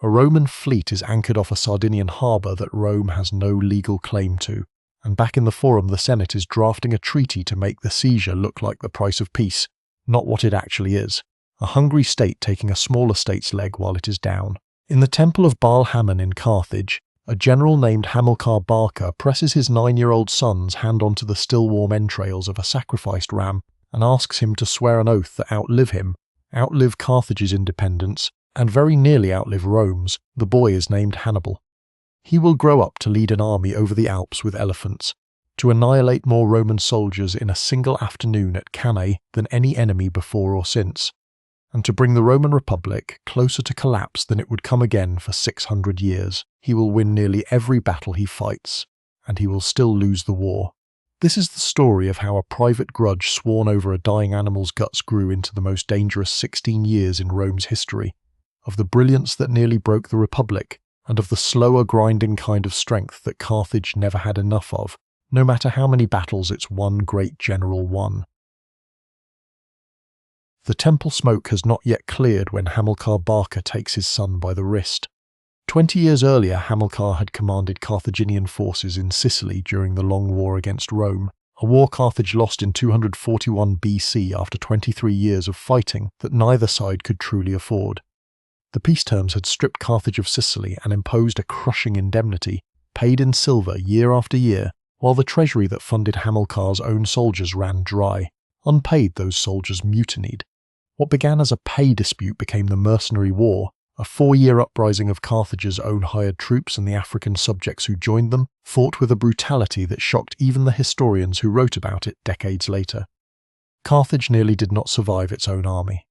A Roman fleet is anchored off a Sardinian harbour that Rome has no legal claim to, and back in the Forum the Senate is drafting a treaty to make the seizure look like the price of peace, not what it actually is. A hungry state taking a smaller state's leg while it is down. In the temple of Baal Hammon in Carthage, a general named Hamilcar Barca presses his 9-year-old son's hand onto the still-warm entrails of a sacrificed ram and asks him to swear an oath that outlive him, outlive Carthage's independence, and very nearly outlive Rome's. The boy is named Hannibal. He will grow up to lead an army over the Alps with elephants, to annihilate more Roman soldiers in a single afternoon at Cannae than any enemy before or since, and to bring the Roman Republic closer to collapse than it would come again for 600 years. He will win nearly every battle he fights, and he will still lose the war. This is the story of how a private grudge sworn over a dying animal's guts grew into the most dangerous 16 years in Rome's history, of the brilliance that nearly broke the Republic, and of the slower grinding kind of strength that Carthage never had enough of, no matter how many battles its one great general won. The temple smoke has not yet cleared when Hamilcar Barca takes his son by the wrist. 20 years earlier, Hamilcar had commanded Carthaginian forces in Sicily during the long war against Rome, a war Carthage lost in 241 BC after 23 years of fighting that neither side could truly afford. The peace terms had stripped Carthage of Sicily and imposed a crushing indemnity, paid in silver year after year, while the treasury that funded Hamilcar's own soldiers ran dry. Unpaid, those soldiers mutinied. What began as a pay dispute became the Mercenary War, a 4-year uprising of Carthage's own hired troops and the African subjects who joined them, fought with a brutality that shocked even the historians who wrote about it decades later. Carthage nearly did not survive its own army.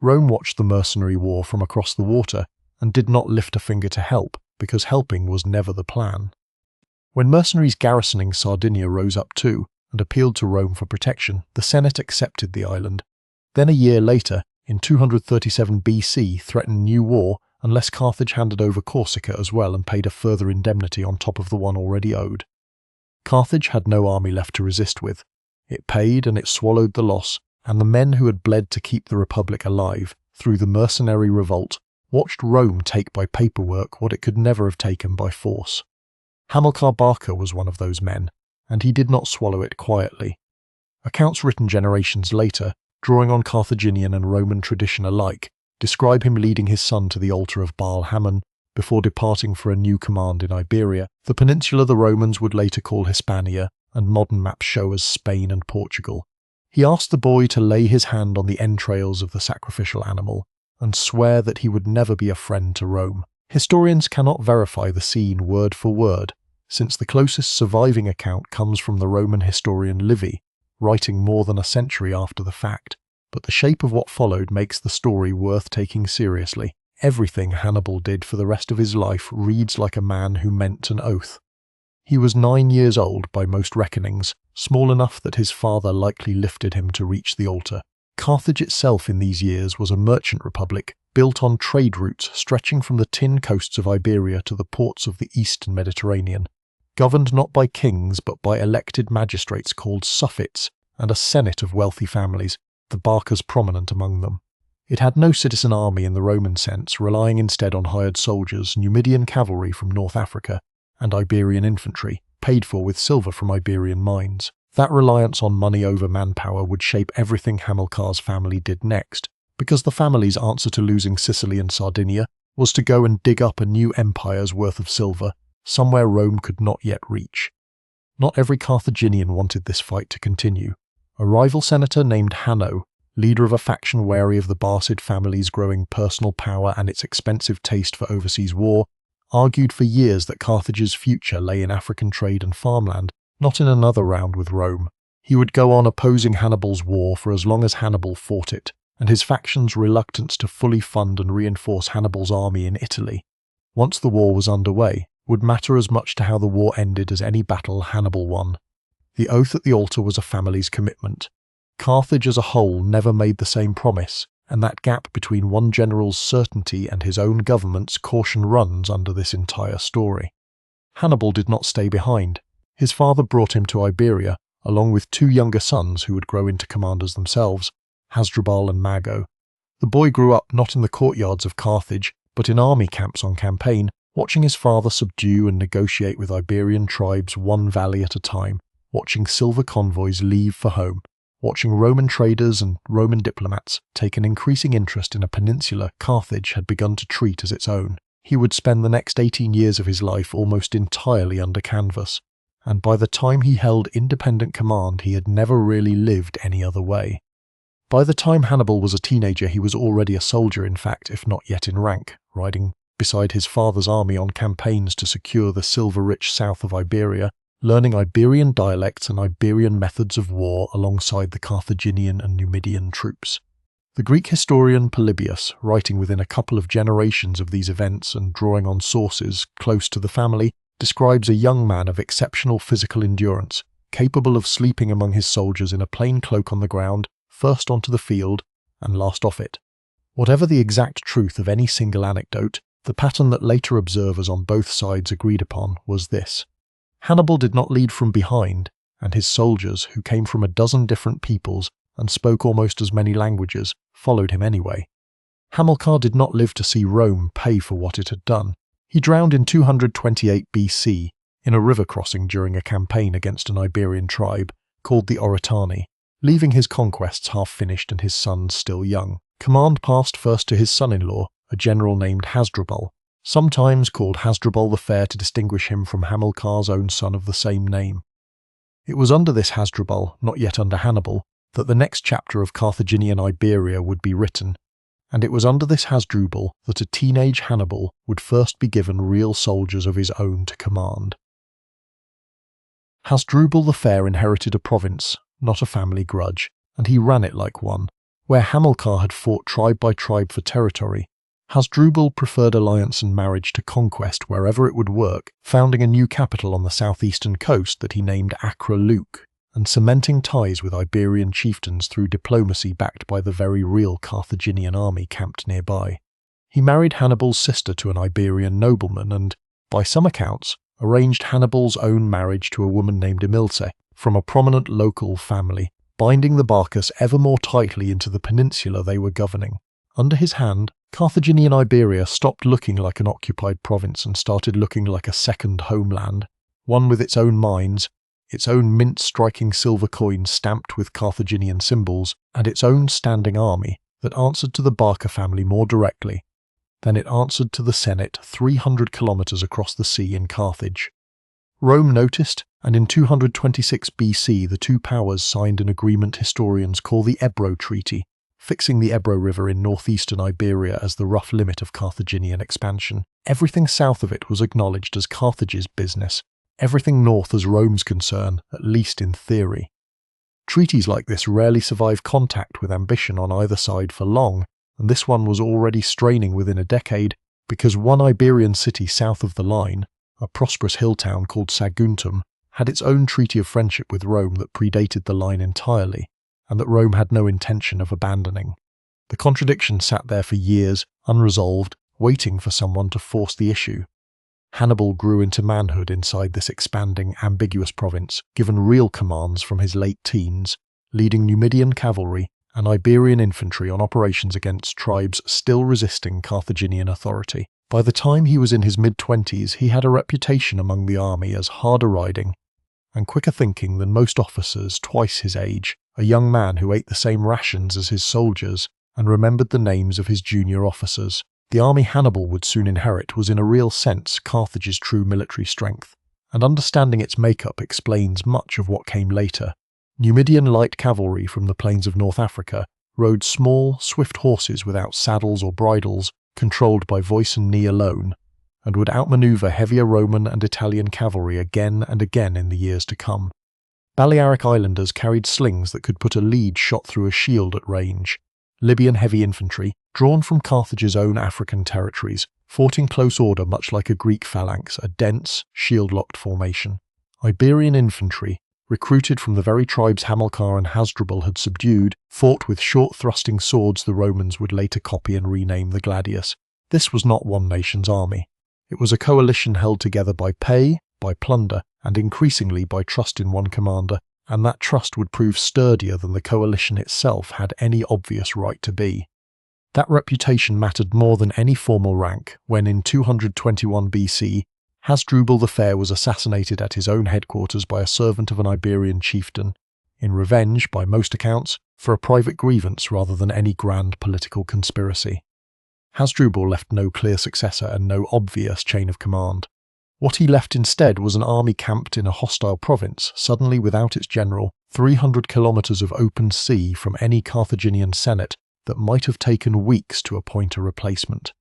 Rome watched the Mercenary War from across the water and did not lift a finger to help, because helping was never the plan. When mercenaries garrisoning Sardinia rose up too, and appealed to Rome for protection, the Senate accepted the island. Then a year later, in 237 BC, threatened new war unless Carthage handed over Corsica as well and paid a further indemnity on top of the one already owed. Carthage had no army left to resist with. It paid and it swallowed the loss, and the men who had bled to keep the Republic alive through the mercenary revolt watched Rome take by paperwork what it could never have taken by force. Hamilcar Barca was one of those men, and he did not swallow it quietly. Accounts written generations later, drawing on Carthaginian and Roman tradition alike, describe him leading his son to the altar of Baal Hammon before departing for a new command in Iberia, the peninsula the Romans would later call Hispania and modern maps show as Spain and Portugal. He asked the boy to lay his hand on the entrails of the sacrificial animal and swear that he would never be a friend to Rome. Historians cannot verify the scene word for word, since the closest surviving account comes from the Roman historian Livy, writing more than a century after the fact, but the shape of what followed makes the story worth taking seriously. Everything Hannibal did for the rest of his life reads like a man who meant an oath. He was 9 years old by most reckonings, small enough that his father likely lifted him to reach the altar. Carthage itself in these years was a merchant republic, built on trade routes stretching from the tin coasts of Iberia to the ports of the eastern Mediterranean, governed not by kings but by elected magistrates called suffets, and a senate of wealthy families, the Barcas prominent among them. It had no citizen army in the Roman sense, relying instead on hired soldiers, Numidian cavalry from North Africa, and Iberian infantry, paid for with silver from Iberian mines. That reliance on money over manpower would shape everything Hamilcar's family did next, because the family's answer to losing Sicily and Sardinia was to go and dig up a new empire's worth of silver, somewhere Rome could not yet reach. Not every Carthaginian wanted this fight to continue. A rival senator named Hanno, leader of a faction wary of the Barcid family's growing personal power and its expensive taste for overseas war, argued for years that Carthage's future lay in African trade and farmland, not in another round with Rome. He would go on opposing Hannibal's war for as long as Hannibal fought it, and his faction's reluctance to fully fund and reinforce Hannibal's army in Italy, once the war was underway, would matter as much to how the war ended as any battle Hannibal won. The oath at the altar was a family's commitment. Carthage as a whole never made the same promise, and that gap between one general's certainty and his own government's caution runs under this entire story. Hannibal did not stay behind. His father brought him to Iberia, along with 2 younger sons who would grow into commanders themselves, Hasdrubal and Mago. The boy grew up not in the courtyards of Carthage, but in army camps on campaign, watching his father subdue and negotiate with Iberian tribes one valley at a time, watching silver convoys leave for home, watching Roman traders and Roman diplomats take an increasing interest in a peninsula Carthage had begun to treat as its own. He would spend the next 18 years of his life almost entirely under canvas, and by the time he held independent command he had never really lived any other way. By the time Hannibal was a teenager he was already a soldier, in fact, if not yet in rank, riding beside his father's army on campaigns to secure the silver-rich south of Iberia, learning Iberian dialects and Iberian methods of war alongside the Carthaginian and Numidian troops. The Greek historian Polybius, writing within a couple of generations of these events and drawing on sources close to the family, describes a young man of exceptional physical endurance, capable of sleeping among his soldiers in a plain cloak on the ground, first onto the field and last off it. Whatever the exact truth of any single anecdote, the pattern that later observers on both sides agreed upon was this. Hannibal did not lead from behind, and his soldiers, who came from a dozen different peoples and spoke almost as many languages, followed him anyway. Hamilcar did not live to see Rome pay for what it had done. He drowned in 228 BC in a river crossing during a campaign against an Iberian tribe called the Oritani, leaving his conquests half-finished and his sons still young. Command passed first to his son-in-law, a general named Hasdrubal, sometimes called Hasdrubal the Fair to distinguish him from Hamilcar's own son of the same name. It was under this Hasdrubal, not yet under Hannibal, that the next chapter of Carthaginian Iberia would be written, and it was under this Hasdrubal that a teenage Hannibal would first be given real soldiers of his own to command. Hasdrubal the Fair inherited a province, not a family grudge, and he ran it like one. Where Hamilcar had fought tribe by tribe for territory, Hasdrubal preferred alliance and marriage to conquest wherever it would work, founding a new capital on the southeastern coast that he named Acre Luke, and cementing ties with Iberian chieftains through diplomacy backed by the very real Carthaginian army camped nearby. He married Hannibal's sister to an Iberian nobleman and, by some accounts, arranged Hannibal's own marriage to a woman named Emilce from a prominent local family, binding the Barcas ever more tightly into the peninsula they were governing. Under his hand, Carthaginian Iberia stopped looking like an occupied province and started looking like a second homeland, one with its own mines, its own mint-striking silver coins stamped with Carthaginian symbols, and its own standing army that answered to the Barca family more directly than it answered to the Senate 300 kilometers across the sea in Carthage. Rome noticed, and in 226 BC the two powers signed an agreement historians call the Ebro Treaty, fixing the Ebro River in northeastern Iberia as the rough limit of Carthaginian expansion. Everything south of it was acknowledged as Carthage's business, everything north as Rome's concern, at least in theory. Treaties like this rarely survive contact with ambition on either side for long, and this one was already straining within a decade because one Iberian city south of the line, a prosperous hill town called Saguntum, had its own treaty of friendship with Rome that predated the line entirely, and that Rome had no intention of abandoning. The contradiction sat there for years, unresolved, waiting for someone to force the issue. Hannibal grew into manhood inside this expanding, ambiguous province, given real commands from his late teens, leading Numidian cavalry and Iberian infantry on operations against tribes still resisting Carthaginian authority. By the time he was in his mid-20s, he had a reputation among the army as harder riding and quicker thinking than most officers twice his age, a young man who ate the same rations as his soldiers and remembered the names of his junior officers. The army Hannibal would soon inherit was in a real sense Carthage's true military strength, and understanding its makeup explains much of what came later. Numidian light cavalry from the plains of North Africa rode small, swift horses without saddles or bridles, controlled by voice and knee alone, and would outmaneuver heavier Roman and Italian cavalry again and again in the years to come. Balearic islanders carried slings that could put a lead shot through a shield at range. Libyan heavy infantry, drawn from Carthage's own African territories, fought in close order much like a Greek phalanx, a dense, shield-locked formation. Iberian infantry, recruited from the very tribes Hamilcar and Hasdrubal had subdued, fought with short-thrusting swords the Romans would later copy and rename the gladius. This was not one nation's army. It was a coalition held together by pay, by plunder, and increasingly by trust in one commander, and that trust would prove sturdier than the coalition itself had any obvious right to be. That reputation mattered more than any formal rank when in 221 BC, Hasdrubal the Fair was assassinated at his own headquarters by a servant of an Iberian chieftain, in revenge, by most accounts, for a private grievance rather than any grand political conspiracy. Hasdrubal left no clear successor and no obvious chain of command. What he left instead was an army camped in a hostile province, suddenly without its general, 300 kilometers of open sea from any Carthaginian senate that might have taken weeks to appoint a replacement.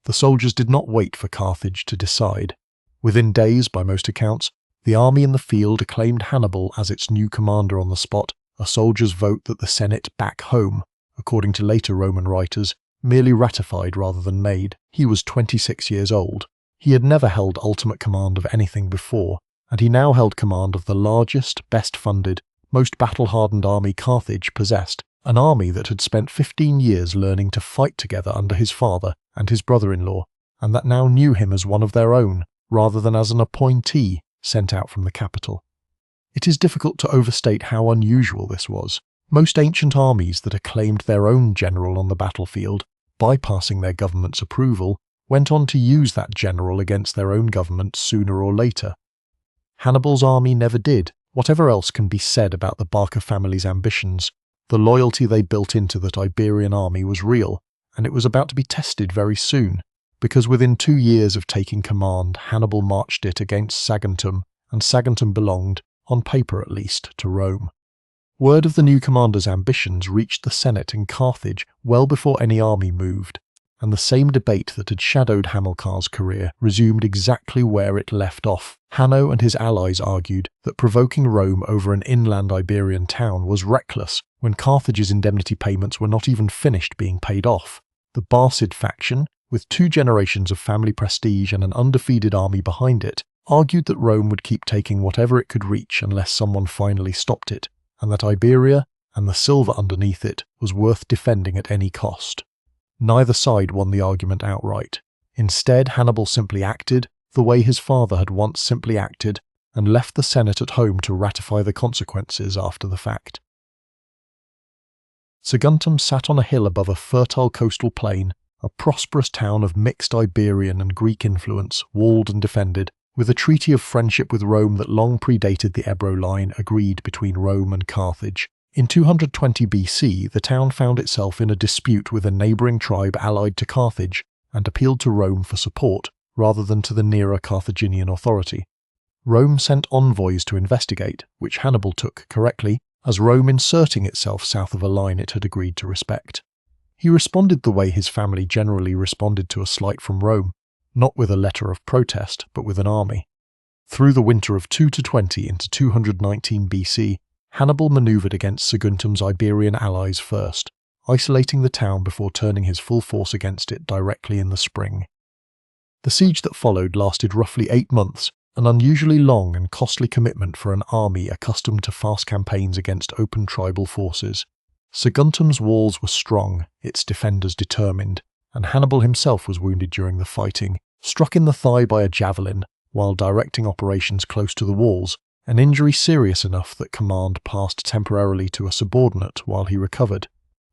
The soldiers did not wait for Carthage to decide. Within days, by most accounts, the army in the field acclaimed Hannibal as its new commander on the spot, a soldier's vote that the Senate back home, according to later Roman writers, merely ratified rather than made. He was 26 years old. He had never held ultimate command of anything before, and he now held command of the largest, best-funded, most battle-hardened army Carthage possessed, an army that had spent 15 years learning to fight together under his father and his brother-in-law, and that now knew him as one of their own, rather than as an appointee sent out from the capital. It is difficult to overstate how unusual this was. Most ancient armies that acclaimed their own general on the battlefield, bypassing their government's approval, went on to use that general against their own government sooner or later. Hannibal's army never did. Whatever else can be said about the Barca family's ambitions, the loyalty they built into that Iberian army was real, and it was about to be tested very soon, because within 2 years of taking command, Hannibal marched it against Saguntum, and Saguntum belonged, on paper at least, to Rome. Word of the new commander's ambitions reached the Senate in Carthage well before any army moved, and the same debate that had shadowed Hamilcar's career resumed exactly where it left off. Hanno and his allies argued that provoking Rome over an inland Iberian town was reckless when Carthage's indemnity payments were not even finished being paid off. The Barcid faction, with 2 generations of family prestige and an undefeated army behind it, argued that Rome would keep taking whatever it could reach unless someone finally stopped it, and that Iberia, and the silver underneath it, was worth defending at any cost. Neither side won the argument outright. Instead, Hannibal simply acted the way his father had once simply acted, and left the Senate at home to ratify the consequences after the fact. Saguntum sat on a hill above a fertile coastal plain, a prosperous town of mixed Iberian and Greek influence, walled and defended, with a treaty of friendship with Rome that long predated the Ebro line agreed between Rome and Carthage. In 220 BC, the town found itself in a dispute with a neighbouring tribe allied to Carthage, and appealed to Rome for support, rather than to the nearer Carthaginian authority. Rome sent envoys to investigate, which Hannibal took correctly, as Rome inserting itself south of a line it had agreed to respect. He responded the way his family generally responded to a slight from Rome, not with a letter of protest, but with an army. Through the winter of 220 into 219 BC, Hannibal manoeuvred against Saguntum's Iberian allies first, isolating the town before turning his full force against it directly in the spring. The siege that followed lasted roughly 8 months, an unusually long and costly commitment for an army accustomed to fast campaigns against open tribal forces. Saguntum's walls were strong, its defenders determined, and Hannibal himself was wounded during the fighting, struck in the thigh by a javelin while directing operations close to the walls, an injury serious enough that command passed temporarily to a subordinate while he recovered.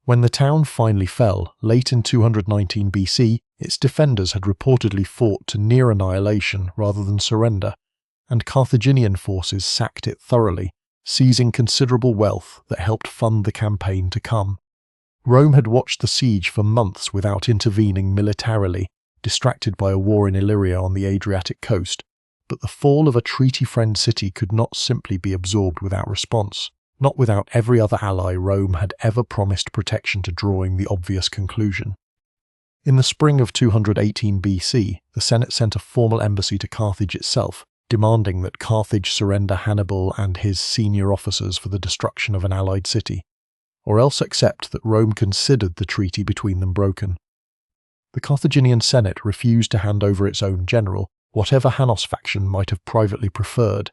When the town finally fell, late in 219 BC, its defenders had reportedly fought to near annihilation rather than surrender, and Carthaginian forces sacked it thoroughly, seizing considerable wealth that helped fund the campaign to come. Rome had watched the siege for months without intervening militarily, distracted by a war in Illyria on the Adriatic coast, but the fall of a treaty-friend city could not simply be absorbed without response, not without every other ally Rome had ever promised protection to drawing the obvious conclusion. In the spring of 218 BC, the Senate sent a formal embassy to Carthage itself, demanding that Carthage surrender Hannibal and his senior officers for the destruction of an allied city, or else accept that Rome considered the treaty between them broken. The Carthaginian Senate refused to hand over its own general, whatever Hannos faction might have privately preferred.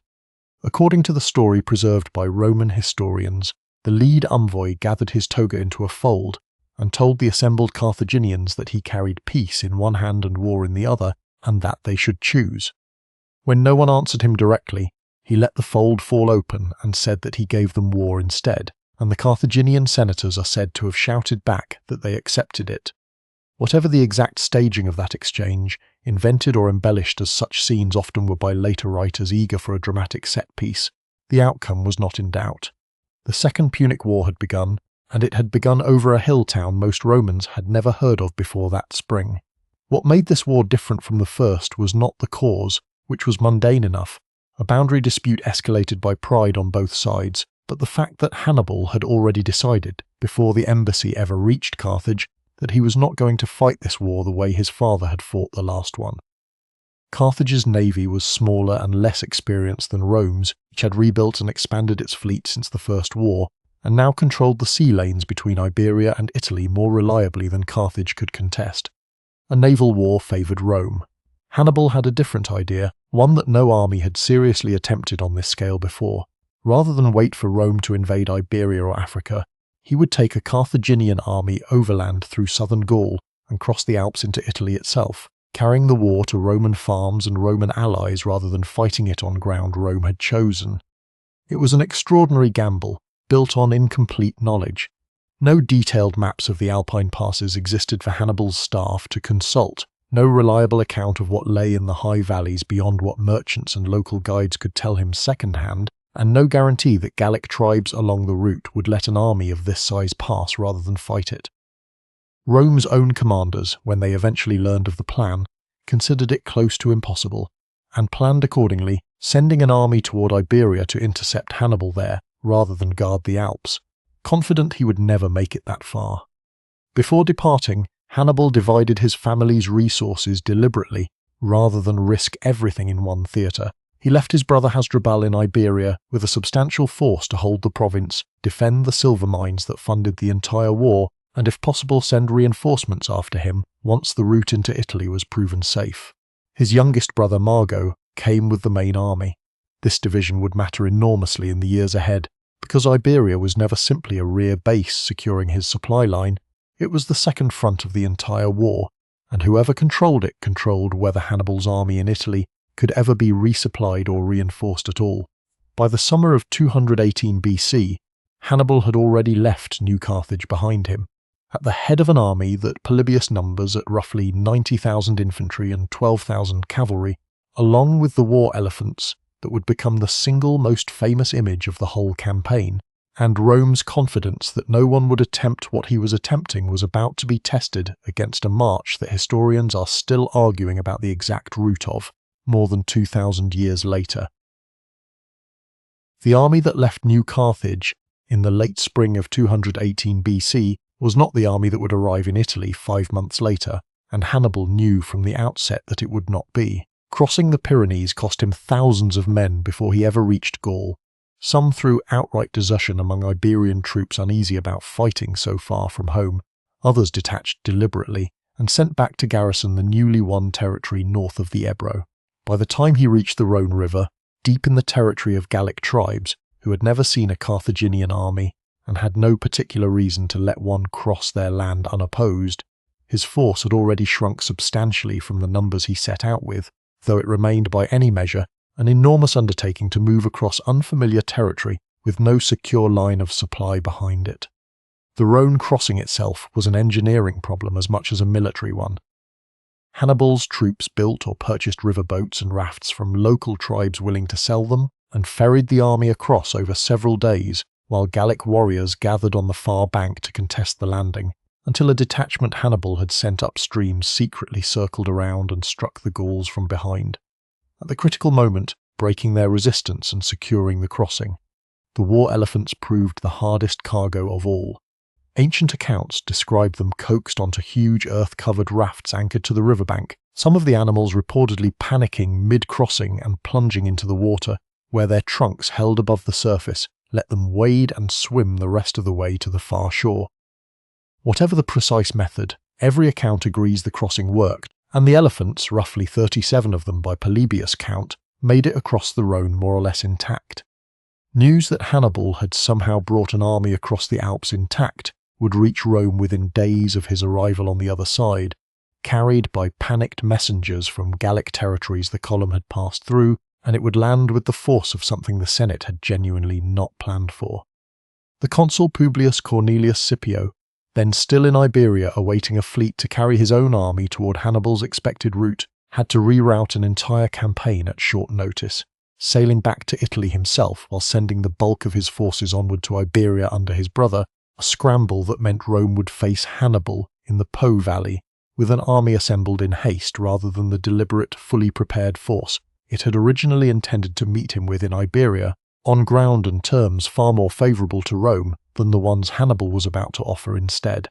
According to the story preserved by Roman historians, the lead envoy gathered his toga into a fold and told the assembled Carthaginians that he carried peace in one hand and war in the other, and that they should choose. When no one answered him directly, he let the fold fall open and said that he gave them war instead, and the Carthaginian senators are said to have shouted back that they accepted it, Whatever the exact staging of that exchange, invented or embellished as such scenes often were by later writers eager for a dramatic set-piece, the outcome was not in doubt. The Second Punic War had begun, and it had begun over a hill town most Romans had never heard of before that spring. What made this war different from the first was not the cause, which was mundane enough, a boundary dispute escalated by pride on both sides, but the fact that Hannibal had already decided, before the embassy ever reached Carthage, that he was not going to fight this war the way his father had fought the last one. Carthage's navy was smaller and less experienced than Rome's, which had rebuilt and expanded its fleet since the First War, and now controlled the sea lanes between Iberia and Italy more reliably than Carthage could contest. A naval war favoured Rome. Hannibal had a different idea, one that no army had seriously attempted on this scale before. Rather than wait for Rome to invade Iberia or Africa, he would take a Carthaginian army overland through southern Gaul and cross the Alps into Italy itself, carrying the war to Roman farms and Roman allies rather than fighting it on ground Rome had chosen. It was an extraordinary gamble, built on incomplete knowledge. No detailed maps of the Alpine passes existed for Hannibal's staff to consult, no reliable account of what lay in the high valleys beyond what merchants and local guides could tell him second-hand, and no guarantee that Gallic tribes along the route would let an army of this size pass rather than fight it. Rome's own commanders, when they eventually learned of the plan, considered it close to impossible, and planned accordingly, sending an army toward Iberia to intercept Hannibal there rather than guard the Alps, confident he would never make it that far. Before departing, Hannibal divided his family's resources deliberately, rather than risk everything in one theatre. He left his brother Hasdrubal in Iberia with a substantial force to hold the province, defend the silver mines that funded the entire war, and if possible send reinforcements after him once the route into Italy was proven safe. His youngest brother Mago came with the main army. This division would matter enormously in the years ahead, because Iberia was never simply a rear base securing his supply line, it was the second front of the entire war, and whoever controlled it controlled whether Hannibal's army in Italy could ever be resupplied or reinforced at all. By the summer of 218 BC, Hannibal had already left New Carthage behind him, at the head of an army that Polybius numbers at roughly 90,000 infantry and 12,000 cavalry, along with the war elephants that would become the single most famous image of the whole campaign, and Rome's confidence that no one would attempt what he was attempting was about to be tested against a march that historians are still arguing about the exact route of, more than 2,000 years later. The army that left New Carthage in the late spring of 218 BC was not the army that would arrive in Italy 5 months later, and Hannibal knew from the outset that it would not be. Crossing the Pyrenees cost him thousands of men before he ever reached Gaul, some through outright desertion among Iberian troops uneasy about fighting so far from home, others detached deliberately and sent back to garrison the newly won territory north of the Ebro. By the time he reached the Rhone River, deep in the territory of Gallic tribes who had never seen a Carthaginian army and had no particular reason to let one cross their land unopposed, his force had already shrunk substantially from the numbers he set out with, though it remained by any measure an enormous undertaking to move across unfamiliar territory with no secure line of supply behind it. The Rhone crossing itself was an engineering problem as much as a military one. Hannibal's troops built or purchased river boats and rafts from local tribes willing to sell them, and ferried the army across over several days, while Gallic warriors gathered on the far bank to contest the landing, until a detachment Hannibal had sent upstream secretly circled around and struck the Gauls from behind, at the critical moment breaking their resistance and securing the crossing. The war elephants proved the hardest cargo of all. Ancient accounts describe them coaxed onto huge earth-covered rafts anchored to the riverbank, some of the animals reportedly panicking mid-crossing and plunging into the water, where their trunks held above the surface let them wade and swim the rest of the way to the far shore. Whatever the precise method, every account agrees the crossing worked, and the elephants, roughly 37 of them by Polybius count, made it across the Rhone more or less intact. News that Hannibal had somehow brought an army across the Alps intact would reach Rome within days of his arrival on the other side, carried by panicked messengers from Gallic territories the column had passed through, and it would land with the force of something the Senate had genuinely not planned for. The consul Publius Cornelius Scipio, then still in Iberia awaiting a fleet to carry his own army toward Hannibal's expected route, had to reroute an entire campaign at short notice, sailing back to Italy himself while sending the bulk of his forces onward to Iberia under his brother, a scramble that meant Rome would face Hannibal in the Po Valley, with an army assembled in haste rather than the deliberate, fully prepared force it had originally intended to meet him with in Iberia, on ground and terms far more favourable to Rome than the ones Hannibal was about to offer instead.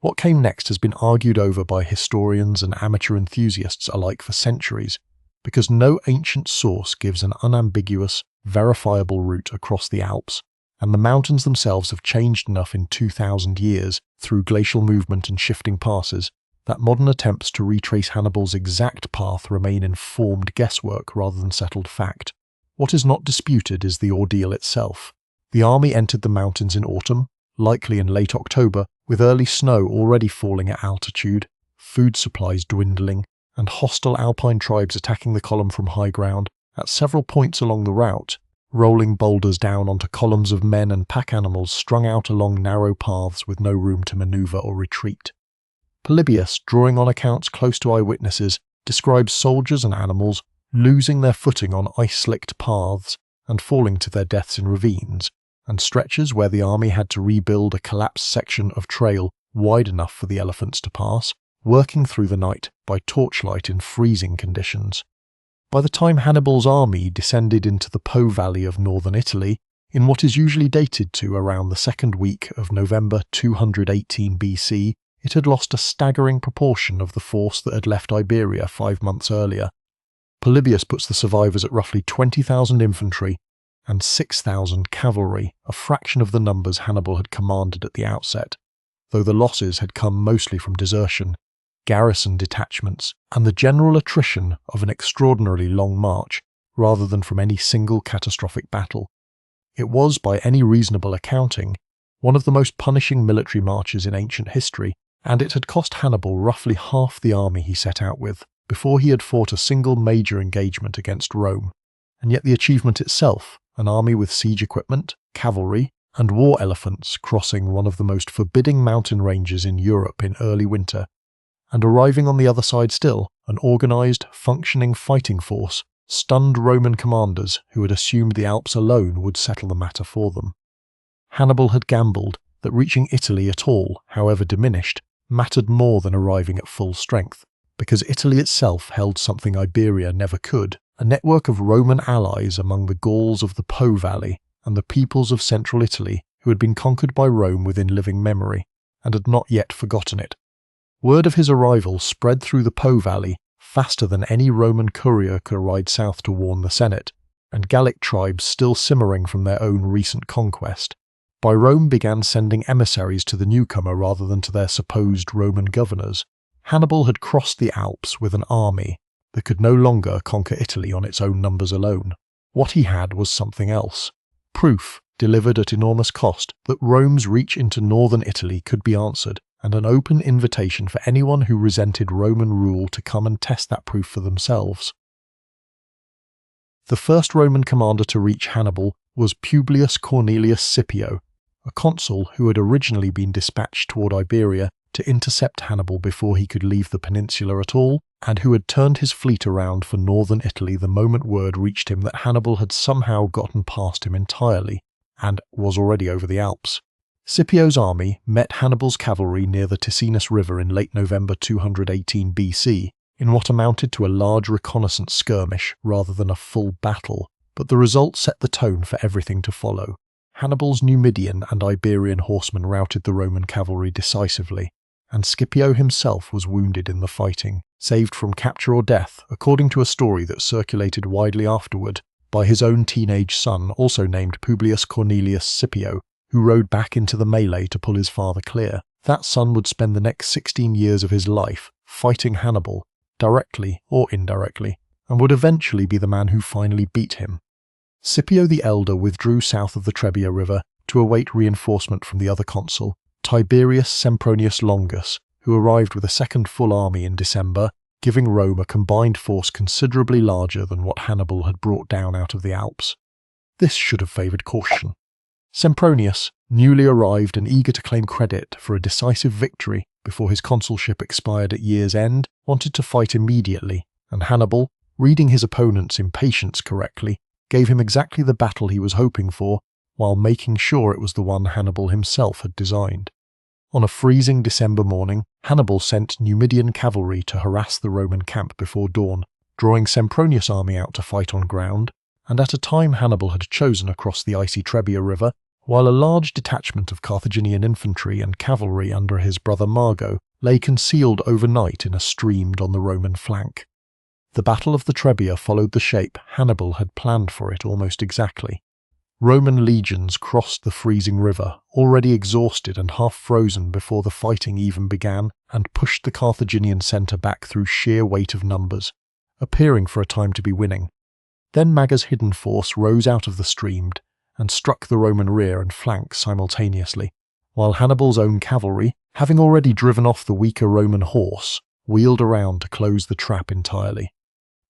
What came next has been argued over by historians and amateur enthusiasts alike for centuries, because no ancient source gives an unambiguous, verifiable route across the Alps, and the mountains themselves have changed enough in 2,000 years through glacial movement and shifting passes that modern attempts to retrace Hannibal's exact path remain informed guesswork rather than settled fact. What is not disputed is the ordeal itself. The army entered the mountains in autumn, likely in late October, with early snow already falling at altitude, food supplies dwindling, and hostile alpine tribes attacking the column from high ground at several points along the route, rolling boulders down onto columns of men and pack animals strung out along narrow paths with no room to maneuver or retreat. Polybius, drawing on accounts close to eyewitnesses, describes soldiers and animals losing their footing on ice-slicked paths and falling to their deaths in ravines, and stretches where the army had to rebuild a collapsed section of trail wide enough for the elephants to pass, working through the night by torchlight in freezing conditions. By the time Hannibal's army descended into the Po Valley of northern Italy, in what is usually dated to around the second week of November 218 BC, it had lost a staggering proportion of the force that had left Iberia 5 months earlier. Polybius puts the survivors at roughly 20,000 infantry and 6,000 cavalry, a fraction of the numbers Hannibal had commanded at the outset, though the losses had come mostly from desertion, garrison detachments, and the general attrition of an extraordinarily long march, rather than from any single catastrophic battle. It was, by any reasonable accounting, one of the most punishing military marches in ancient history, and it had cost Hannibal roughly half the army he set out with, before he had fought a single major engagement against Rome. And yet the achievement itself, an army with siege equipment, cavalry, and war elephants crossing one of the most forbidding mountain ranges in Europe in early winter, and arriving on the other side still, an organised, functioning fighting force, stunned Roman commanders who had assumed the Alps alone would settle the matter for them. Hannibal had gambled that reaching Italy at all, however diminished, mattered more than arriving at full strength, because Italy itself held something Iberia never could, a network of Roman allies among the Gauls of the Po Valley and the peoples of central Italy who had been conquered by Rome within living memory, and had not yet forgotten it. Word of his arrival spread through the Po Valley faster than any Roman courier could ride south to warn the Senate, and Gallic tribes still simmering from their own recent conquest, by Rome began sending emissaries to the newcomer rather than to their supposed Roman governors. Hannibal had crossed the Alps with an army that could no longer conquer Italy on its own numbers alone. What he had was something else. Proof, delivered at enormous cost, that Rome's reach into northern Italy could be answered, and an open invitation for anyone who resented Roman rule to come and test that proof for themselves. The first Roman commander to reach Hannibal was Publius Cornelius Scipio, a consul who had originally been dispatched toward Iberia to intercept Hannibal before he could leave the peninsula at all, and who had turned his fleet around for northern Italy the moment word reached him that Hannibal had somehow gotten past him entirely, and was already over the Alps. Scipio's army met Hannibal's cavalry near the Ticinus River in late November 218 BC, in what amounted to a large reconnaissance skirmish rather than a full battle, but the result set the tone for everything to follow. Hannibal's Numidian and Iberian horsemen routed the Roman cavalry decisively, and Scipio himself was wounded in the fighting, saved from capture or death, according to a story that circulated widely afterward, by his own teenage son, also named Publius Cornelius Scipio, who rode back into the melee to pull his father clear. That son would spend the next 16 years of his life fighting Hannibal, directly or indirectly, and would eventually be the man who finally beat him. Scipio the Elder withdrew south of the Trebia River to await reinforcement from the other consul, Tiberius Sempronius Longus, who arrived with a second full army in December, giving Rome a combined force considerably larger than what Hannibal had brought down out of the Alps. This should have favoured caution. Sempronius, newly arrived and eager to claim credit for a decisive victory before his consulship expired at year's end, wanted to fight immediately, and Hannibal, reading his opponent's impatience correctly, gave him exactly the battle he was hoping for, while making sure it was the one Hannibal himself had designed. On a freezing December morning, Hannibal sent Numidian cavalry to harass the Roman camp before dawn, drawing Sempronius' army out to fight on ground, and at a time Hannibal had chosen across the icy Trebia River, while a large detachment of Carthaginian infantry and cavalry under his brother Mago lay concealed overnight in a stream on the Roman flank. The Battle of the Trebia followed the shape Hannibal had planned for it almost exactly. Roman legions crossed the freezing river, already exhausted and half frozen before the fighting even began, and pushed the Carthaginian centre back through sheer weight of numbers, appearing for a time to be winning. Then Maga's hidden force rose out of the stream and struck the Roman rear and flank simultaneously, while Hannibal's own cavalry, having already driven off the weaker Roman horse, wheeled around to close the trap entirely.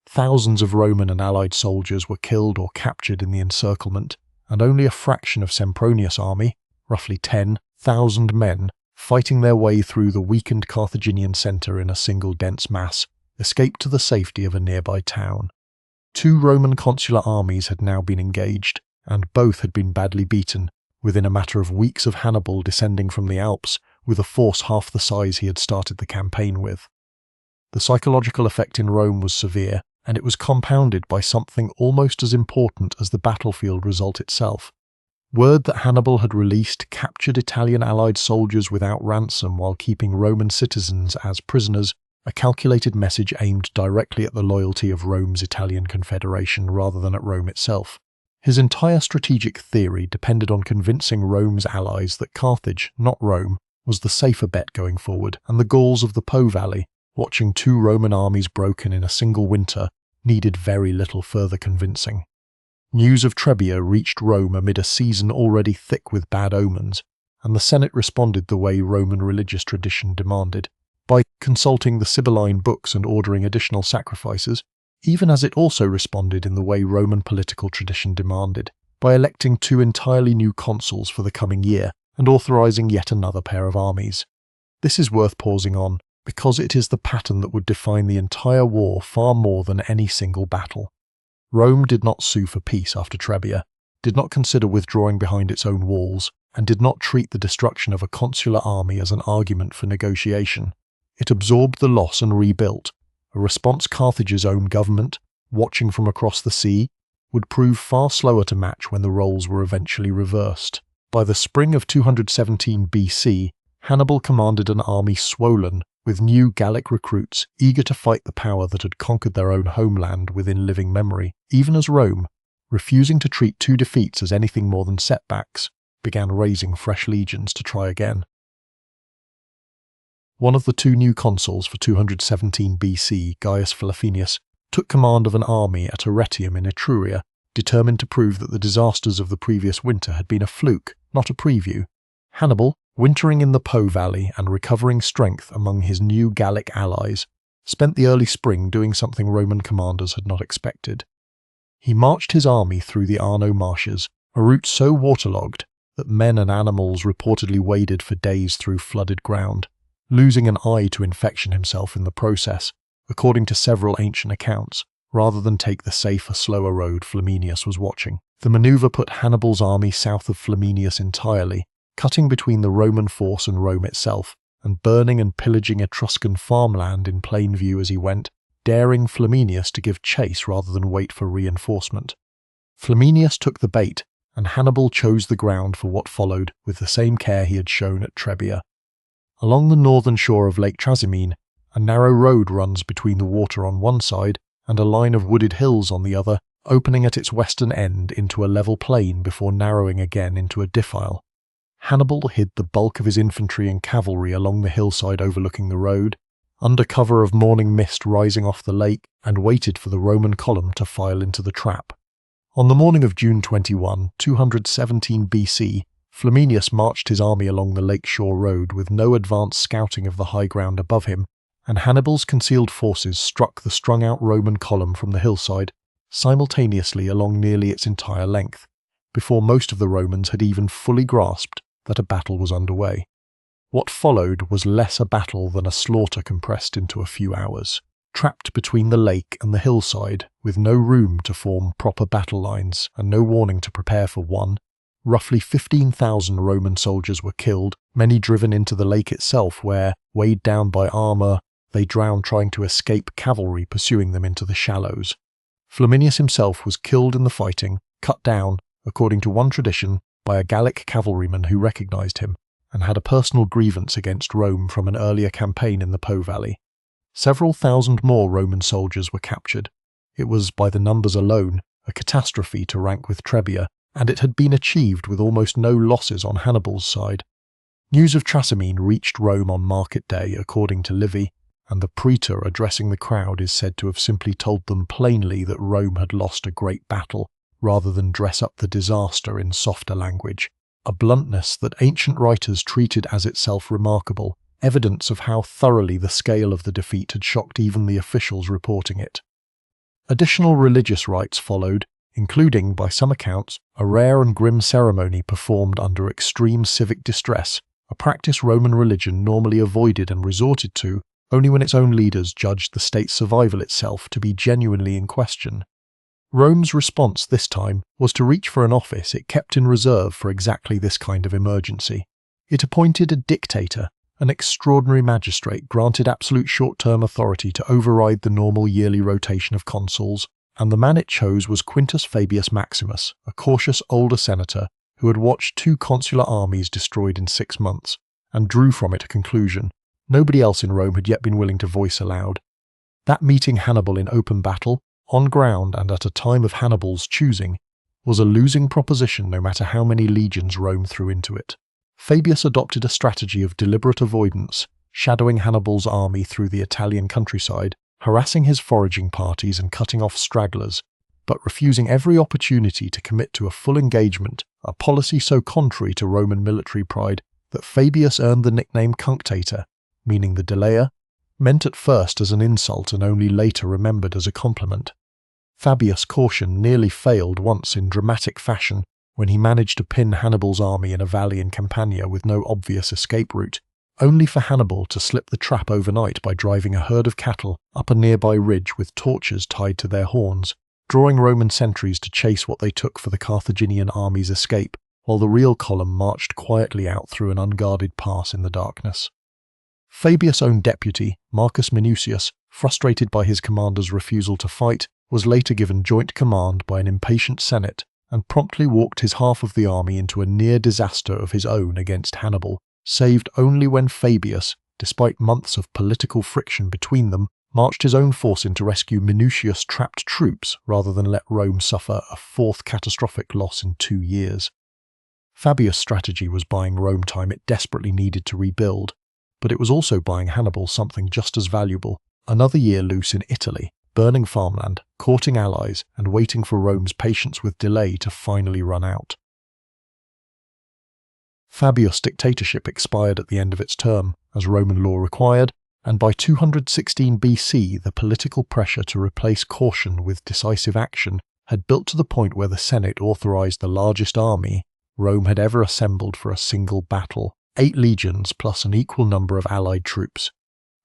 Thousands of Roman and allied soldiers were killed or captured in the encirclement, and only a fraction of Sempronius' army, roughly 10,000 men, fighting their way through the weakened Carthaginian centre in a single dense mass, escaped to the safety of a nearby town. 2 Roman consular armies had now been engaged, and both had been badly beaten, within a matter of weeks of Hannibal descending from the Alps with a force half the size he had started the campaign with. The psychological effect in Rome was severe, and it was compounded by something almost as important as the battlefield result itself. Word that Hannibal had released captured Italian allied soldiers without ransom while keeping Roman citizens as prisoners, a calculated message aimed directly at the loyalty of Rome's Italian Confederation rather than at Rome itself. His entire strategic theory depended on convincing Rome's allies that Carthage, not Rome, was the safer bet going forward, and the Gauls of the Po Valley, watching 2 Roman armies broken in a single winter, needed very little further convincing. News of Trebia reached Rome amid a season already thick with bad omens, and the Senate responded the way Roman religious tradition demanded, by consulting the Sibylline books and ordering additional sacrifices, even as it also responded in the way Roman political tradition demanded, by electing 2 entirely new consuls for the coming year and authorizing yet another pair of armies. This is worth pausing on, because it is the pattern that would define the entire war far more than any single battle. Rome did not sue for peace after Trebia, did not consider withdrawing behind its own walls, and did not treat the destruction of a consular army as an argument for negotiation. It absorbed the loss and rebuilt, a response Carthage's own government, watching from across the sea, would prove far slower to match when the roles were eventually reversed. By the spring of 217 BC, Hannibal commanded an army swollen with new Gallic recruits eager to fight the power that had conquered their own homeland within living memory, even as Rome, refusing to treat 2 defeats as anything more than setbacks, began raising fresh legions to try again. One of the 2 new consuls for 217 BC, Gaius Philophenius, took command of an army at Arretium in Etruria, determined to prove that the disasters of the previous winter had been a fluke, not a preview. Hannibal, wintering in the Po Valley and recovering strength among his new Gallic allies, spent the early spring doing something Roman commanders had not expected. He marched his army through the Arno marshes, a route so waterlogged that men and animals reportedly waded for days through flooded ground, losing an eye to infection himself in the process, according to several ancient accounts, rather than take the safer, slower road Flaminius was watching. The maneuver put Hannibal's army south of Flaminius entirely, cutting between the Roman force and Rome itself, and burning and pillaging Etruscan farmland in plain view as he went, daring Flaminius to give chase rather than wait for reinforcement. Flaminius took the bait, and Hannibal chose the ground for what followed with the same care he had shown at Trebia. Along the northern shore of Lake Trasimene, a narrow road runs between the water on one side and a line of wooded hills on the other, opening at its western end into a level plain before narrowing again into a defile. Hannibal hid the bulk of his infantry and cavalry along the hillside overlooking the road, under cover of morning mist rising off the lake, and waited for the Roman column to file into the trap. On the morning of June 21, 217 BC, Flaminius marched his army along the lakeshore road with no advanced scouting of the high ground above him, and Hannibal's concealed forces struck the strung-out Roman column from the hillside, simultaneously along nearly its entire length, before most of the Romans had even fully grasped that a battle was underway. What followed was less a battle than a slaughter compressed into a few hours. Trapped between the lake and the hillside, with no room to form proper battle lines and no warning to prepare for one, roughly 15,000 Roman soldiers were killed, many driven into the lake itself where, weighed down by armour, they drowned trying to escape cavalry pursuing them into the shallows. Flaminius himself was killed in the fighting, cut down, according to one tradition, by a Gallic cavalryman who recognised him, and had a personal grievance against Rome from an earlier campaign in the Po Valley. Several thousand more Roman soldiers were captured. It was, by the numbers alone, a catastrophe to rank with Trebia, and it had been achieved with almost no losses on Hannibal's side. News of Trasimene reached Rome on market day, according to Livy, and the praetor addressing the crowd is said to have simply told them plainly that Rome had lost a great battle, rather than dress up the disaster in softer language, a bluntness that ancient writers treated as itself remarkable, evidence of how thoroughly the scale of the defeat had shocked even the officials reporting it. Additional religious rites followed, including, by some accounts, a rare and grim ceremony performed under extreme civic distress, a practice Roman religion normally avoided and resorted to only when its own leaders judged the state's survival itself to be genuinely in question. Rome's response this time was to reach for an office it kept in reserve for exactly this kind of emergency. It appointed a dictator, an extraordinary magistrate granted absolute short-term authority to override the normal yearly rotation of consuls, and the man it chose was Quintus Fabius Maximus, a cautious older senator who had watched 2 consular armies destroyed in 6 months, and drew from it a conclusion nobody else in Rome had yet been willing to voice aloud. That meeting Hannibal in open battle, on ground and at a time of Hannibal's choosing, was a losing proposition no matter how many legions Rome threw into it. Fabius adopted a strategy of deliberate avoidance, shadowing Hannibal's army through the Italian countryside, harassing his foraging parties and cutting off stragglers, but refusing every opportunity to commit to a full engagement, a policy so contrary to Roman military pride that Fabius earned the nickname Cunctator, meaning the delayer, meant at first as an insult and only later remembered as a compliment. Fabius' caution nearly failed once in dramatic fashion when he managed to pin Hannibal's army in a valley in Campania with no obvious escape route, only for Hannibal to slip the trap overnight by driving a herd of cattle up a nearby ridge with torches tied to their horns, drawing Roman sentries to chase what they took for the Carthaginian army's escape, while the real column marched quietly out through an unguarded pass in the darkness. Fabius' own deputy, Marcus Minucius, frustrated by his commander's refusal to fight, was later given joint command by an impatient Senate and promptly walked his half of the army into a near disaster of his own against Hannibal, saved only when Fabius, despite months of political friction between them, marched his own force in to rescue Minucius' trapped troops rather than let Rome suffer a 4th catastrophic loss in 2 years. Fabius' strategy was buying Rome time it desperately needed to rebuild, but it was also buying Hannibal something just as valuable, another year loose in Italy, burning farmland, courting allies, and waiting for Rome's patience with delay to finally run out. Fabius' dictatorship expired at the end of its term, as Roman law required, and by 216 BC the political pressure to replace caution with decisive action had built to the point where the Senate authorized the largest army Rome had ever assembled for a single battle, 8 legions plus an equal number of allied troops.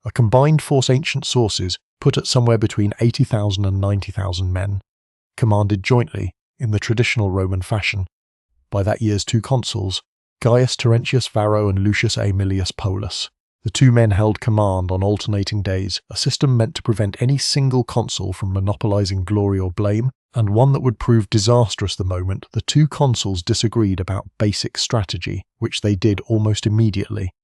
A combined force ancient sources put at somewhere between 80,000 and 90,000 men, commanded jointly, in the traditional Roman fashion, by that year's 2 consuls, Gaius Terentius Varro and Lucius Aemilius Polus. The 2 men held command on alternating days, a system meant to prevent any single consul from monopolizing glory or blame, and one that would prove disastrous the moment the 2 consuls disagreed about basic strategy, which they did almost immediately.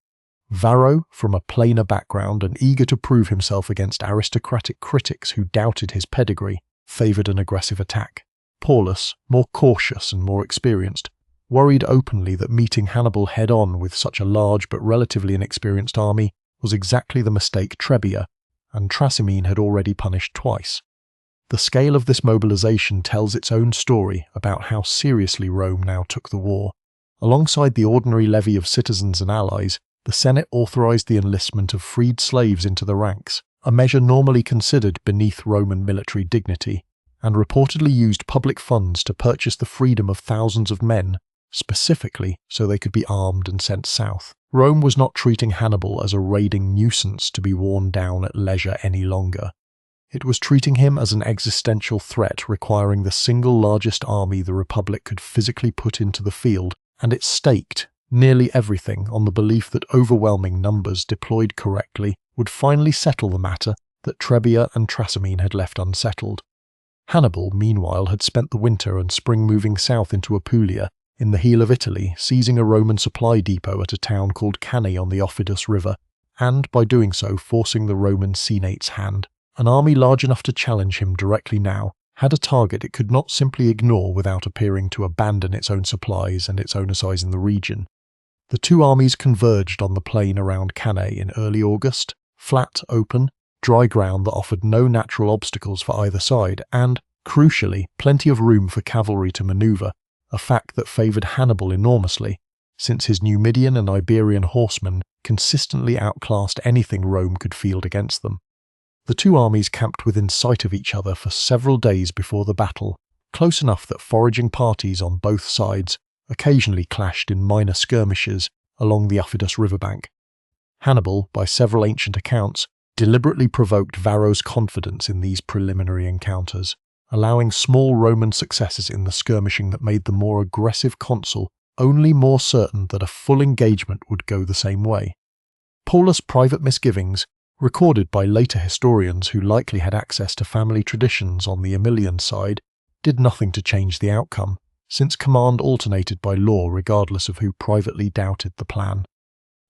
Varro, from a plainer background and eager to prove himself against aristocratic critics who doubted his pedigree, favoured an aggressive attack. Paulus, more cautious and more experienced, worried openly that meeting Hannibal head-on with such a large but relatively inexperienced army was exactly the mistake Trebia and Trasimene had already punished twice. The scale of this mobilization tells its own story about how seriously Rome now took the war. Alongside the ordinary levy of citizens and allies, the Senate authorized the enlistment of freed slaves into the ranks, a measure normally considered beneath Roman military dignity. and reportedly used public funds to purchase the freedom of thousands of men, specifically so they could be armed and sent south. Rome was not treating Hannibal as a raiding nuisance to be worn down at leisure any longer. It was treating him as an existential threat requiring the single largest army the Republic could physically put into the field, and it staked nearly everything on the belief that overwhelming numbers deployed correctly would finally settle the matter that Trebia and Trasimene had left unsettled. Hannibal, meanwhile, had spent the winter and spring moving south into Apulia, in the heel of Italy, seizing a Roman supply depot at a town called Cannae on the Aufidus River, and, by doing so, forcing the Roman Senate's hand. An army large enough to challenge him directly now had a target it could not simply ignore without appearing to abandon its own supplies and its oversize in the region. The two armies converged on the plain around Cannae in early August, flat, open, dry ground that offered no natural obstacles for either side, and, crucially, plenty of room for cavalry to maneuver, a fact that favoured Hannibal enormously, since his Numidian and Iberian horsemen consistently outclassed anything Rome could field against them. The two armies camped within sight of each other for several days before the battle, close enough that foraging parties on both sides occasionally clashed in minor skirmishes along the Aufidus riverbank. Hannibal, by several ancient accounts, deliberately provoked Varro's confidence in these preliminary encounters, allowing small Roman successes in the skirmishing that made the more aggressive consul only more certain that a full engagement would go the same way. Paulus' private misgivings, recorded by later historians who likely had access to family traditions on the Aemilian side, did nothing to change the outcome, since command alternated by law regardless of who privately doubted the plan.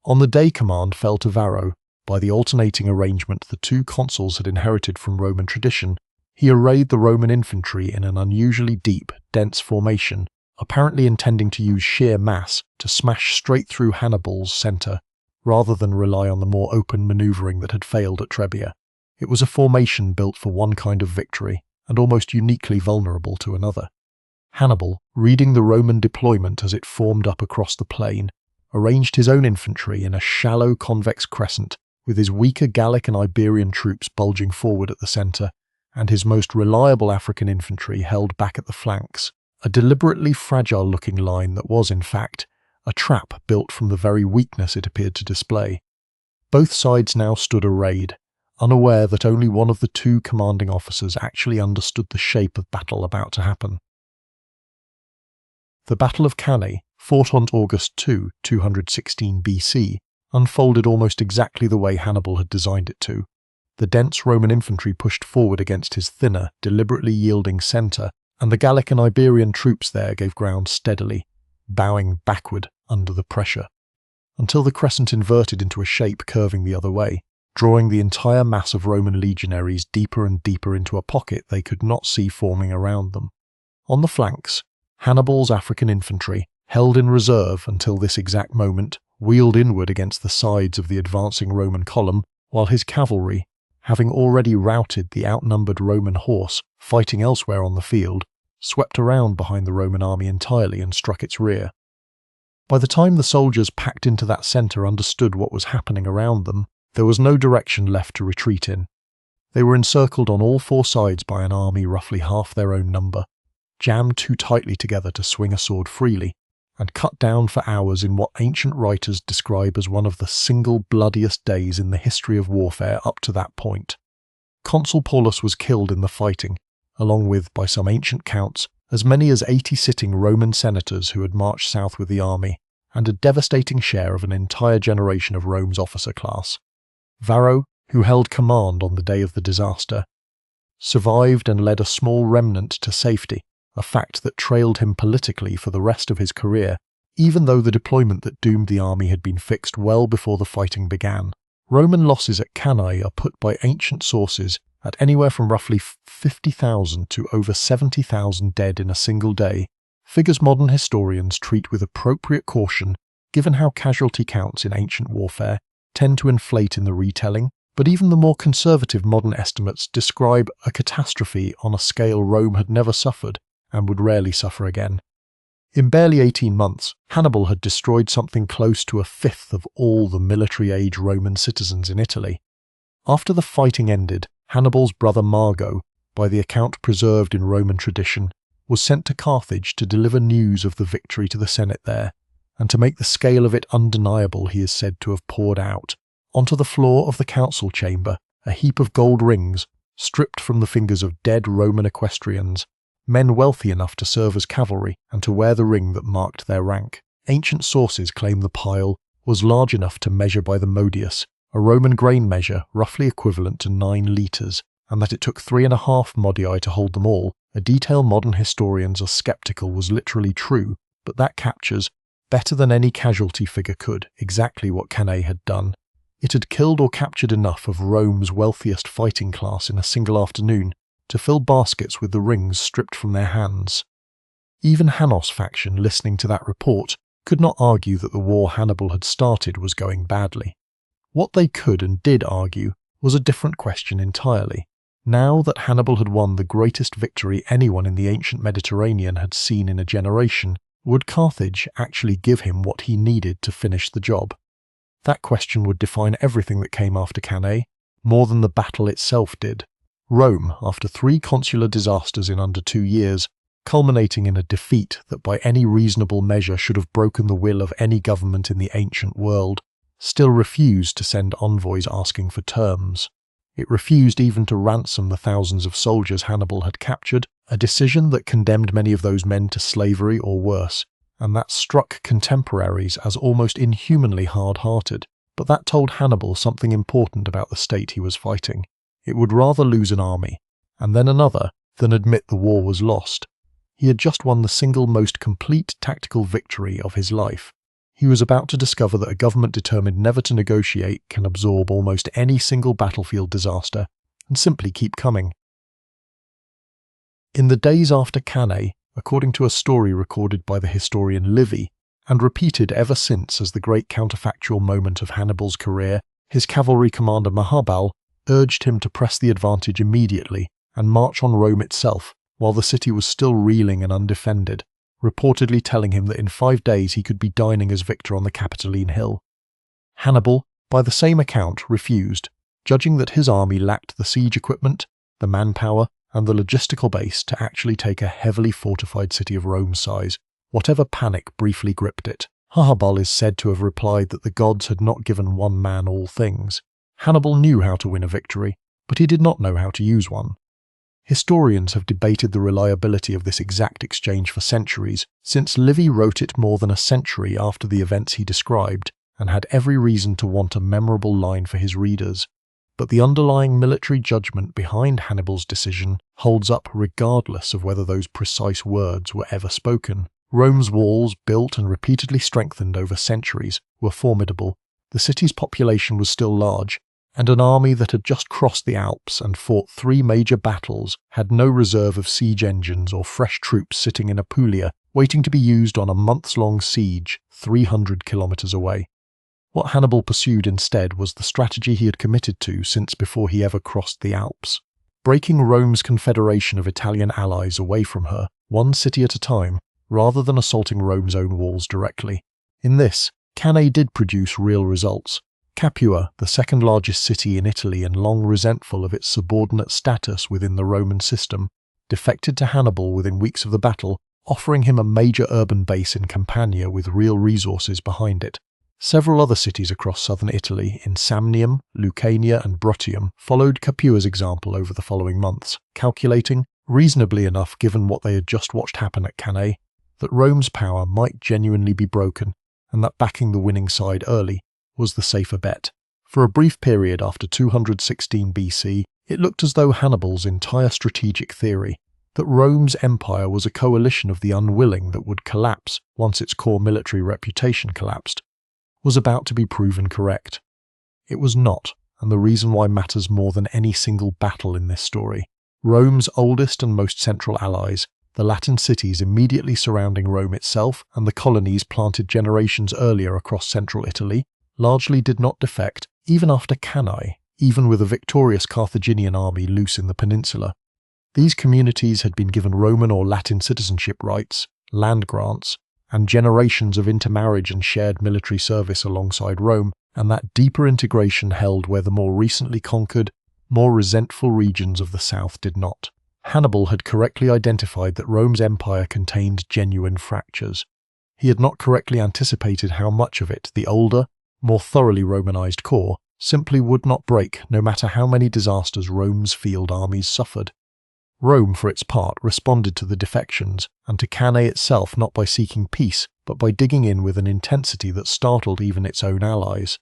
On the day command fell to Varro, by the alternating arrangement the two consuls had inherited from Roman tradition, he arrayed the Roman infantry in an unusually deep, dense formation, apparently intending to use sheer mass to smash straight through Hannibal's centre, rather than rely on the more open manoeuvring that had failed at Trebia. It was a formation built for one kind of victory, and almost uniquely vulnerable to another. Hannibal, reading the Roman deployment as it formed up across the plain, arranged his own infantry in a shallow convex crescent, with his weaker Gallic and Iberian troops bulging forward at the centre, and his most reliable African infantry held back at the flanks, a deliberately fragile-looking line that was, in fact, a trap built from the very weakness it appeared to display. Both sides now stood arrayed, unaware that only one of the two commanding officers actually understood the shape of battle about to happen. The Battle of Cannae, fought on August 2, 216 BC, unfolded almost exactly the way Hannibal had designed it to. The dense Roman infantry pushed forward against his thinner, deliberately yielding centre, and the Gallic and Iberian troops there gave ground steadily, bowing backward under the pressure, until the crescent inverted into a shape curving the other way, drawing the entire mass of Roman legionaries deeper and deeper into a pocket they could not see forming around them. On the flanks, Hannibal's African infantry, held in reserve until this exact moment, wheeled inward against the sides of the advancing Roman column, while his cavalry, having already routed the outnumbered Roman horse fighting elsewhere on the field, swept around behind the Roman army entirely and struck its rear. By the time the soldiers packed into that centre understood what was happening around them, there was no direction left to retreat in. They were encircled on all four sides by an army roughly half their own number, jammed too tightly together to swing a sword freely, and cut down for hours in what ancient writers describe as one of the single bloodiest days in the history of warfare up to that point. Consul Paulus was killed in the fighting, along with, by some ancient counts, as many as 80 sitting Roman senators who had marched south with the army, and a devastating share of an entire generation of Rome's officer class. Varro, who held command on the day of the disaster, survived and led a small remnant to safety, a fact that trailed him politically for the rest of his career, even though the deployment that doomed the army had been fixed well before the fighting began. Roman losses at Cannae are put by ancient sources at anywhere from roughly 50,000 to over 70,000 dead in a single day, figures modern historians treat with appropriate caution given how casualty counts in ancient warfare tend to inflate in the retelling, but even the more conservative modern estimates describe a catastrophe on a scale Rome had never suffered and would rarely suffer again. In barely 18 months, Hannibal had destroyed something close to a fifth of all the military-age Roman citizens in Italy. After the fighting ended, Hannibal's brother Mago, by the account preserved in Roman tradition, was sent to Carthage to deliver news of the victory to the Senate there, and to make the scale of it undeniable he is said to have poured out, onto the floor of the council chamber, a heap of gold rings, stripped from the fingers of dead Roman equestrians, men wealthy enough to serve as cavalry and to wear the ring that marked their rank. Ancient sources claim the pile was large enough to measure by the modius, a Roman grain measure roughly equivalent to 9 litres, and that it took 3.5 modii to hold them all, a detail modern historians are sceptical was literally true, but that captures, better than any casualty figure could, exactly what Cannae had done. It had killed or captured enough of Rome's wealthiest fighting class in a single afternoon to fill baskets with the rings stripped from their hands. Even Hannos' faction, listening to that report, could not argue that the war Hannibal had started was going badly. What they could and did argue was a different question entirely. Now that Hannibal had won the greatest victory anyone in the ancient Mediterranean had seen in a generation, would Carthage actually give him what he needed to finish the job? That question would define everything that came after Cannae, more than the battle itself did. Rome, after 3 consular disasters in under 2 years, culminating in a defeat that by any reasonable measure should have broken the will of any government in the ancient world, still refused to send envoys asking for terms. It refused even to ransom the thousands of soldiers Hannibal had captured, a decision that condemned many of those men to slavery or worse, and that struck contemporaries as almost inhumanly hard-hearted. But that told Hannibal something important about the state he was fighting. It would rather lose an army, and then another, than admit the war was lost. He had just won the single most complete tactical victory of his life. He was about to discover that a government determined never to negotiate can absorb almost any single battlefield disaster and simply keep coming. In the days after Cannae, according to a story recorded by the historian Livy, and repeated ever since as the great counterfactual moment of Hannibal's career, his cavalry commander Hannibal urged him to press the advantage immediately and march on Rome itself while the city was still reeling and undefended, reportedly telling him that in 5 days he could be dining as victor on the Capitoline Hill. Hannibal, by the same account, refused, judging that his army lacked the siege equipment, the manpower, and the logistical base to actually take a heavily fortified city of Rome's size, whatever panic briefly gripped it. Hannibal is said to have replied that the gods had not given one man all things. Hannibal knew how to win a victory, but he did not know how to use one. Historians have debated the reliability of this exact exchange for centuries, since Livy wrote it more than a century after the events he described, and had every reason to want a memorable line for his readers. But the underlying military judgment behind Hannibal's decision holds up regardless of whether those precise words were ever spoken. Rome's walls, built and repeatedly strengthened over centuries, were formidable. The city's population was still large, and an army that had just crossed the Alps and fought 3 major battles had no reserve of siege engines or fresh troops sitting in Apulia waiting to be used on a months-long siege 300 kilometers away. What Hannibal pursued instead was the strategy he had committed to since before he ever crossed the Alps, breaking Rome's confederation of Italian allies away from her, one city at a time, rather than assaulting Rome's own walls directly. In this, Cannae did produce real results. Capua, the second largest city in Italy and long resentful of its subordinate status within the Roman system, defected to Hannibal within weeks of the battle, offering him a major urban base in Campania with real resources behind it. Several other cities across southern Italy, in Samnium, Lucania and Bruttium, followed Capua's example over the following months, calculating, reasonably enough given what they had just watched happen at Cannae, that Rome's power might genuinely be broken, and that backing the winning side early was the safer bet. For a brief period after 216 BC, it looked as though Hannibal's entire strategic theory, that Rome's empire was a coalition of the unwilling that would collapse once its core military reputation collapsed, was about to be proven correct. It was not, and the reason why matters more than any single battle in this story. Rome's oldest and most central allies, the Latin cities immediately surrounding Rome itself and the colonies planted generations earlier across central Italy, largely did not defect, even after Cannae, even with a victorious Carthaginian army loose in the peninsula. These communities had been given Roman or Latin citizenship rights, land grants, and generations of intermarriage and shared military service alongside Rome, and that deeper integration held where the more recently conquered, more resentful regions of the south did not. Hannibal had correctly identified that Rome's empire contained genuine fractures. He had not correctly anticipated how much of it the older, more thoroughly Romanized core simply would not break no matter how many disasters Rome's field armies suffered. Rome, for its part, responded to the defections, and to Cannae itself not by seeking peace, but by digging in with an intensity that startled even its own allies.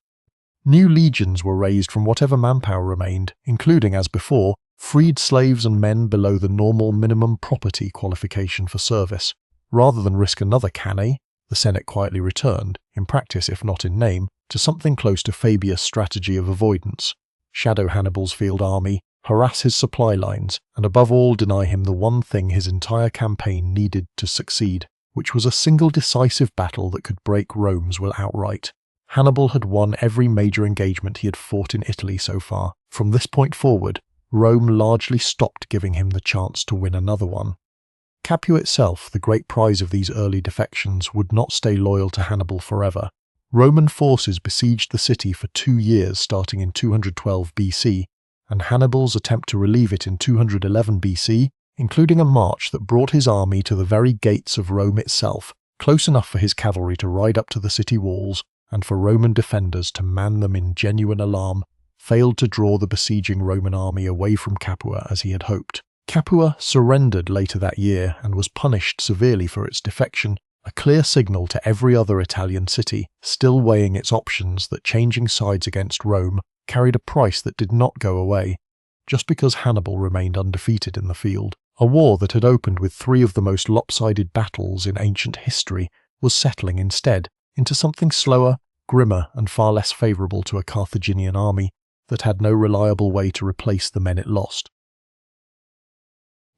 New legions were raised from whatever manpower remained, including, as before, freed slaves and men below the normal minimum property qualification for service. Rather than risk another Cannae, the Senate quietly returned, in practice if not in name, to something close to Fabius' strategy of avoidance. Shadow Hannibal's field army, harass his supply lines, and above all deny him the one thing his entire campaign needed to succeed, which was a single decisive battle that could break Rome's will outright. Hannibal had won every major engagement he had fought in Italy so far. From this point forward, Rome largely stopped giving him the chance to win another one. Capua itself, the great prize of these early defections, would not stay loyal to Hannibal forever. Roman forces besieged the city for 2 years starting in 212 BC, and Hannibal's attempt to relieve it in 211 BC, including a march that brought his army to the very gates of Rome itself, close enough for his cavalry to ride up to the city walls and for Roman defenders to man them in genuine alarm, failed to draw the besieging Roman army away from Capua as he had hoped. Capua surrendered later that year and was punished severely for its defection, a clear signal to every other Italian city, still weighing its options, that changing sides against Rome carried a price that did not go away, just because Hannibal remained undefeated in the field. A war that had opened with 3 of the most lopsided battles in ancient history was settling instead into something slower, grimmer, and far less favourable to a Carthaginian army that had no reliable way to replace the men it lost.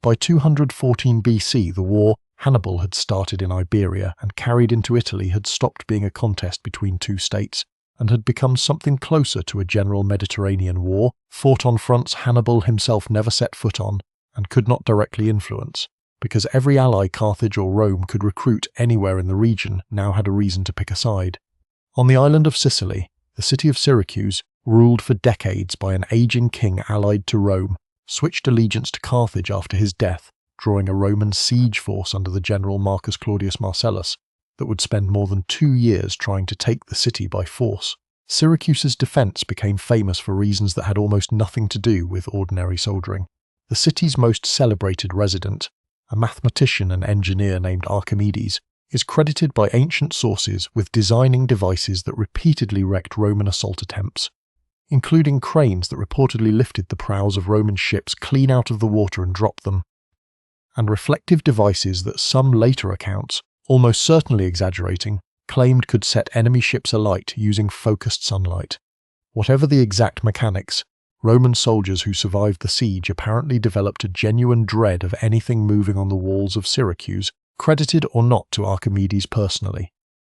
By 214 BC, the war Hannibal had started in Iberia and carried into Italy had stopped being a contest between 2 states, and had become something closer to a general Mediterranean war, fought on fronts Hannibal himself never set foot on, and could not directly influence, because every ally Carthage or Rome could recruit anywhere in the region now had a reason to pick a side. On the island of Sicily, the city of Syracuse, ruled for decades by an aging king allied to Rome, switched allegiance to Carthage after his death, drawing a Roman siege force under the general Marcus Claudius Marcellus, that would spend more than 2 years trying to take the city by force. Syracuse's defence became famous for reasons that had almost nothing to do with ordinary soldiering. The city's most celebrated resident, a mathematician and engineer named Archimedes, is credited by ancient sources with designing devices that repeatedly wrecked Roman assault attempts, including cranes that reportedly lifted the prows of Roman ships clean out of the water and dropped them, and reflective devices that some later accounts, almost certainly exaggerating, claimed could set enemy ships alight using focused sunlight. Whatever the exact mechanics, Roman soldiers who survived the siege apparently developed a genuine dread of anything moving on the walls of Syracuse, credited or not to Archimedes personally.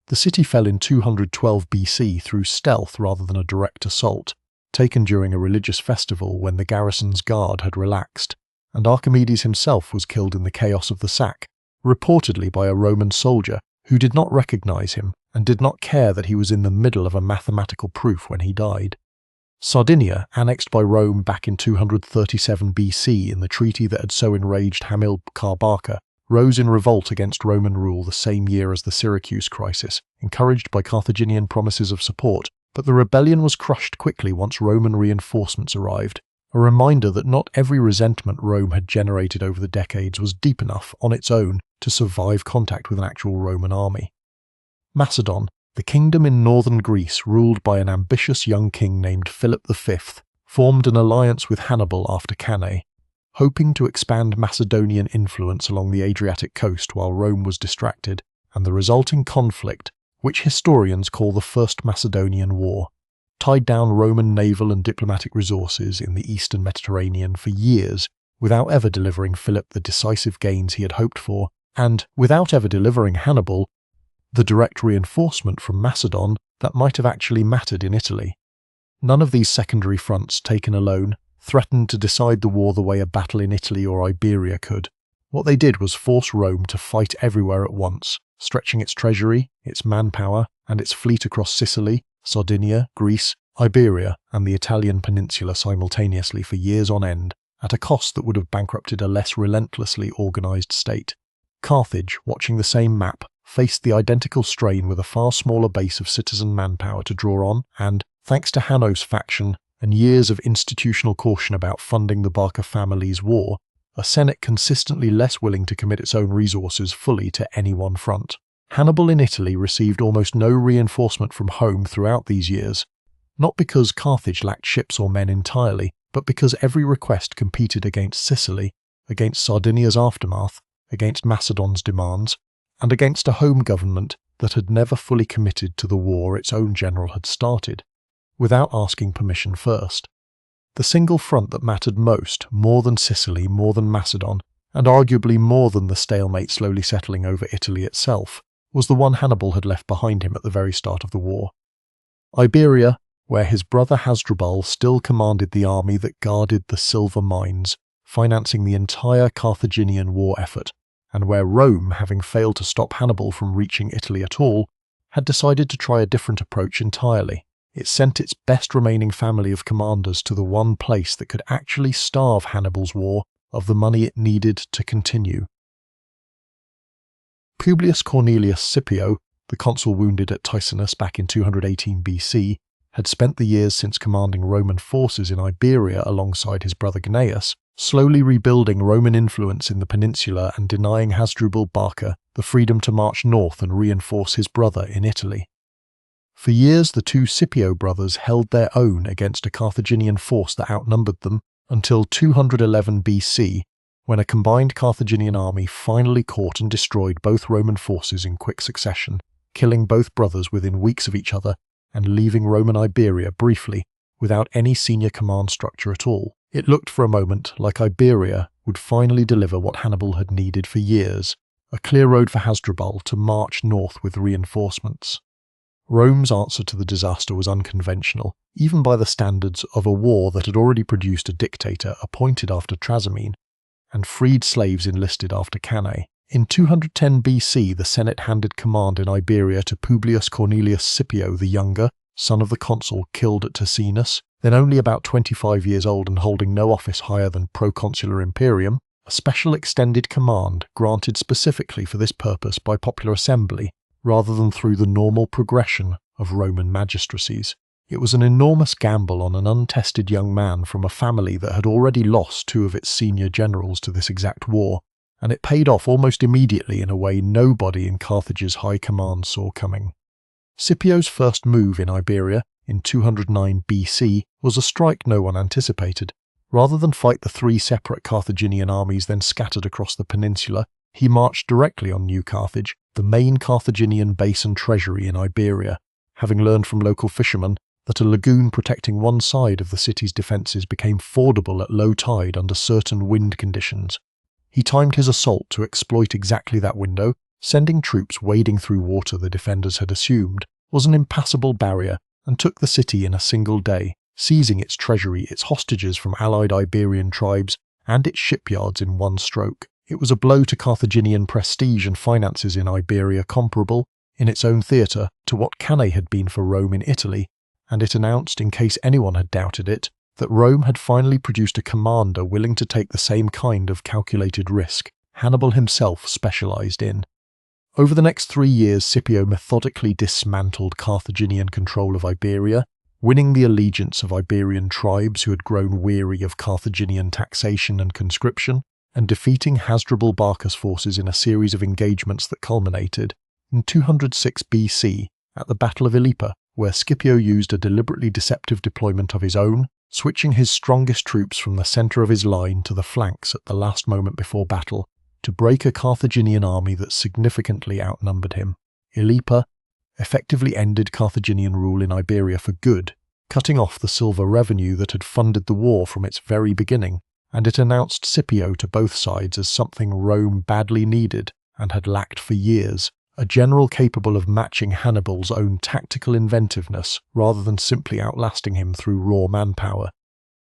The city fell in 212 BC through stealth rather than a direct assault, taken during a religious festival when the garrison's guard had relaxed, and Archimedes himself was killed in the chaos of the sack, reportedly by a Roman soldier who did not recognize him and did not care that he was in the middle of a mathematical proof when he died. Sardinia, annexed by Rome back in 237 BC in the treaty that had so enraged Hamilcar Barca, rose in revolt against Roman rule the same year as the Syracuse crisis, encouraged by Carthaginian promises of support, but the rebellion was crushed quickly once Roman reinforcements arrived, a reminder that not every resentment Rome had generated over the decades was deep enough on its own to survive contact with an actual Roman army. Macedon, the kingdom in northern Greece ruled by an ambitious young king named Philip V, formed an alliance with Hannibal after Cannae, hoping to expand Macedonian influence along the Adriatic coast while Rome was distracted, and the resulting conflict, which historians call the First Macedonian War, tied down Roman naval and diplomatic resources in the eastern Mediterranean for years without ever delivering Philip the decisive gains he had hoped for, and without ever delivering Hannibal the direct reinforcement from Macedon that might have actually mattered in Italy. None of these secondary fronts, taken alone, threatened to decide the war the way a battle in Italy or Iberia could. What they did was force Rome to fight everywhere at once, stretching its treasury, its manpower, and its fleet across Sicily, Sardinia, Greece, Iberia, and the Italian peninsula simultaneously for years on end, at a cost that would have bankrupted a less relentlessly organised state. Carthage, watching the same map, faced the identical strain with a far smaller base of citizen manpower to draw on, and, thanks to Hanno's faction and years of institutional caution about funding the Barca family's war, a Senate consistently less willing to commit its own resources fully to any one front. Hannibal in Italy received almost no reinforcement from home throughout these years, not because Carthage lacked ships or men entirely, but because every request competed against Sicily, against Sardinia's aftermath, against Macedon's demands, and against a home government that had never fully committed to the war its own general had started, without asking permission first. The single front that mattered most, more than Sicily, more than Macedon, and arguably more than the stalemate slowly settling over Italy itself, was the one Hannibal had left behind him at the very start of the war. Iberia, where his brother Hasdrubal still commanded the army that guarded the silver mines, financing the entire Carthaginian war effort, and where Rome, having failed to stop Hannibal from reaching Italy at all, had decided to try a different approach entirely. It sent its best remaining family of commanders to the one place that could actually starve Hannibal's war of the money it needed to continue. Publius Cornelius Scipio, the consul wounded at Ticinus back in 218 BC, had spent the years since commanding Roman forces in Iberia alongside his brother Gnaeus, slowly rebuilding Roman influence in the peninsula and denying Hasdrubal Barca the freedom to march north and reinforce his brother in Italy. For years the two Scipio brothers held their own against a Carthaginian force that outnumbered them, until 211 BC, when a combined Carthaginian army finally caught and destroyed both Roman forces in quick succession, killing both brothers within weeks of each other and leaving Roman Iberia briefly without any senior command structure at all. It looked for a moment like Iberia would finally deliver what Hannibal had needed for years, a clear road for Hasdrubal to march north with reinforcements. Rome's answer to the disaster was unconventional, even by the standards of a war that had already produced a dictator appointed after Trasimene, and freed slaves enlisted after Cannae. In 210 BC, the Senate handed command in Iberia to Publius Cornelius Scipio the Younger, son of the consul killed at Ticinus, then only about 25 years old and holding no office higher than proconsular imperium, a special extended command granted specifically for this purpose by popular assembly, rather than through the normal progression of Roman magistracies. It was an enormous gamble on an untested young man from a family that had already lost two of its senior generals to this exact war, and it paid off almost immediately in a way nobody in Carthage's high command saw coming. Scipio's first move in Iberia, in 209 BC, was a strike no one anticipated. Rather than fight the three separate Carthaginian armies then scattered across the peninsula, he marched directly on New Carthage, the main Carthaginian base and treasury in Iberia, having learned from local fishermen that a lagoon protecting one side of the city's defences became fordable at low tide under certain wind conditions. He timed his assault to exploit exactly that window. Sending troops wading through water the defenders had assumed was an impassable barrier, and took the city in a single day, seizing its treasury, its hostages from allied Iberian tribes, and its shipyards in one stroke. It was a blow to Carthaginian prestige and finances in Iberia comparable, in its own theatre, to what Cannae had been for Rome in Italy, and it announced, in case anyone had doubted it, that Rome had finally produced a commander willing to take the same kind of calculated risk Hannibal himself specialised in. Over the next 3 years, Scipio methodically dismantled Carthaginian control of Iberia, winning the allegiance of Iberian tribes who had grown weary of Carthaginian taxation and conscription, and defeating Hasdrubal Barca's forces in a series of engagements that culminated in 206 BC at the Battle of Ilipa, where Scipio used a deliberately deceptive deployment of his own, switching his strongest troops from the centre of his line to the flanks at the last moment before battle, to break a Carthaginian army that significantly outnumbered him. Ilipa effectively ended Carthaginian rule in Iberia for good, cutting off the silver revenue that had funded the war from its very beginning, and it announced Scipio to both sides as something Rome badly needed and had lacked for years, a general capable of matching Hannibal's own tactical inventiveness rather than simply outlasting him through raw manpower.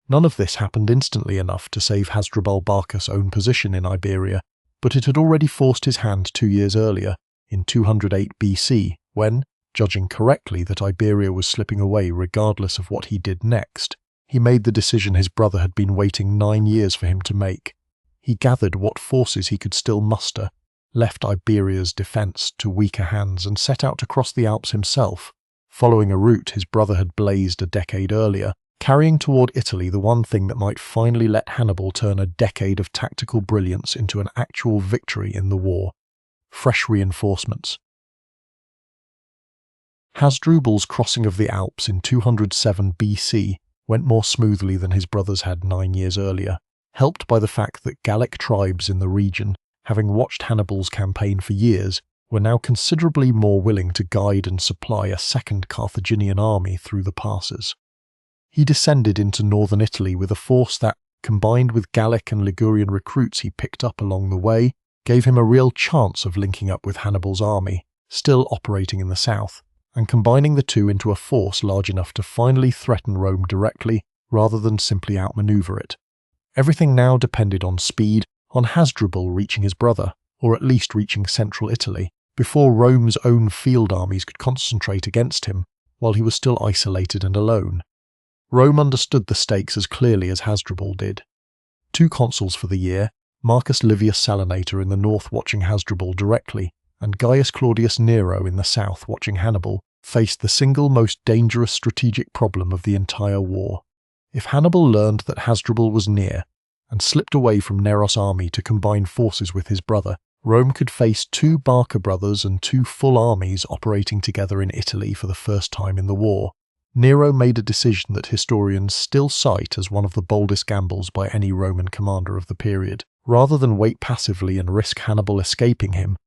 None of this happened instantly enough to save Hasdrubal Barca's own position in Iberia, but it had already forced his hand 2 years earlier, in 208 BC, when, judging correctly that Iberia was slipping away regardless of what he did next, He made the decision his brother had been waiting 9 years for him to make. He gathered what forces he could still muster, left Iberia's defence to weaker hands, and set out to cross the Alps himself, following a route his brother had blazed a decade earlier, carrying toward Italy the one thing that might finally let Hannibal turn a decade of tactical brilliance into an actual victory in the war: fresh reinforcements. Hasdrubal's crossing of the Alps in 207 BC went more smoothly than his brothers had 9 years earlier, helped by the fact that Gallic tribes in the region, having watched Hannibal's campaign for years, were now considerably more willing to guide and supply a second Carthaginian army through the passes. He descended into northern Italy with a force that, combined with Gallic and Ligurian recruits he picked up along the way, gave him a real chance of linking up with Hannibal's army, still operating in the south, and combining the two into a force large enough to finally threaten Rome directly rather than simply outmaneuver it. Everything now depended on speed, on Hasdrubal reaching his brother, or at least reaching central Italy, before Rome's own field armies could concentrate against him while he was still isolated and alone. Rome understood the stakes as clearly as Hasdrubal did. 2 consuls for the year, Marcus Livius Salinator in the north watching Hasdrubal directly, and Gaius Claudius Nero in the south watching Hannibal, faced the single most dangerous strategic problem of the entire war. If Hannibal learned that Hasdrubal was near, and slipped away from Nero's army to combine forces with his brother, Rome could face 2 Barca brothers and 2 full armies operating together in Italy for the first time in the war. Nero made a decision that historians still cite as one of the boldest gambles by any Roman commander of the period. Rather than wait passively and risk Hannibal escaping him,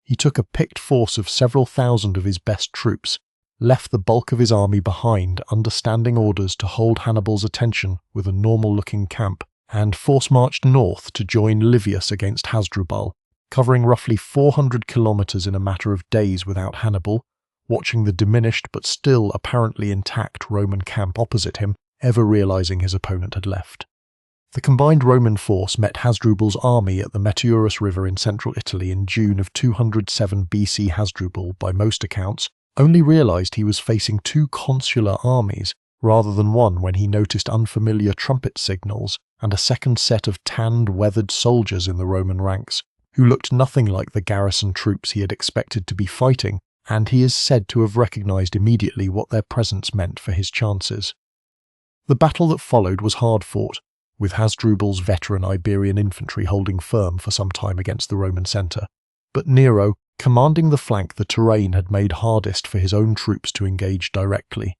he took a picked force of several thousand of his best troops, left the bulk of his army behind under standing orders to hold Hannibal's attention with a normal-looking camp, and force-marched north to join Livius against Hasdrubal, covering roughly 400 kilometers in a matter of days without Hannibal, watching the diminished but still apparently intact Roman camp opposite him, ever realizing his opponent had left. The combined Roman force met Hasdrubal's army at the Metaurus River in central Italy in June of 207 BC. Hasdrubal, by most accounts, only realized he was facing 2 consular armies rather than one when he noticed unfamiliar trumpet signals and a second set of tanned, weathered soldiers in the Roman ranks, who looked nothing like the garrison troops he had expected to be fighting, and he is said to have recognized immediately what their presence meant for his chances. The battle that followed was hard fought, with Hasdrubal's veteran Iberian infantry holding firm for some time against the Roman centre, but Nero, commanding the flank the terrain had made hardest for his own troops to engage directly,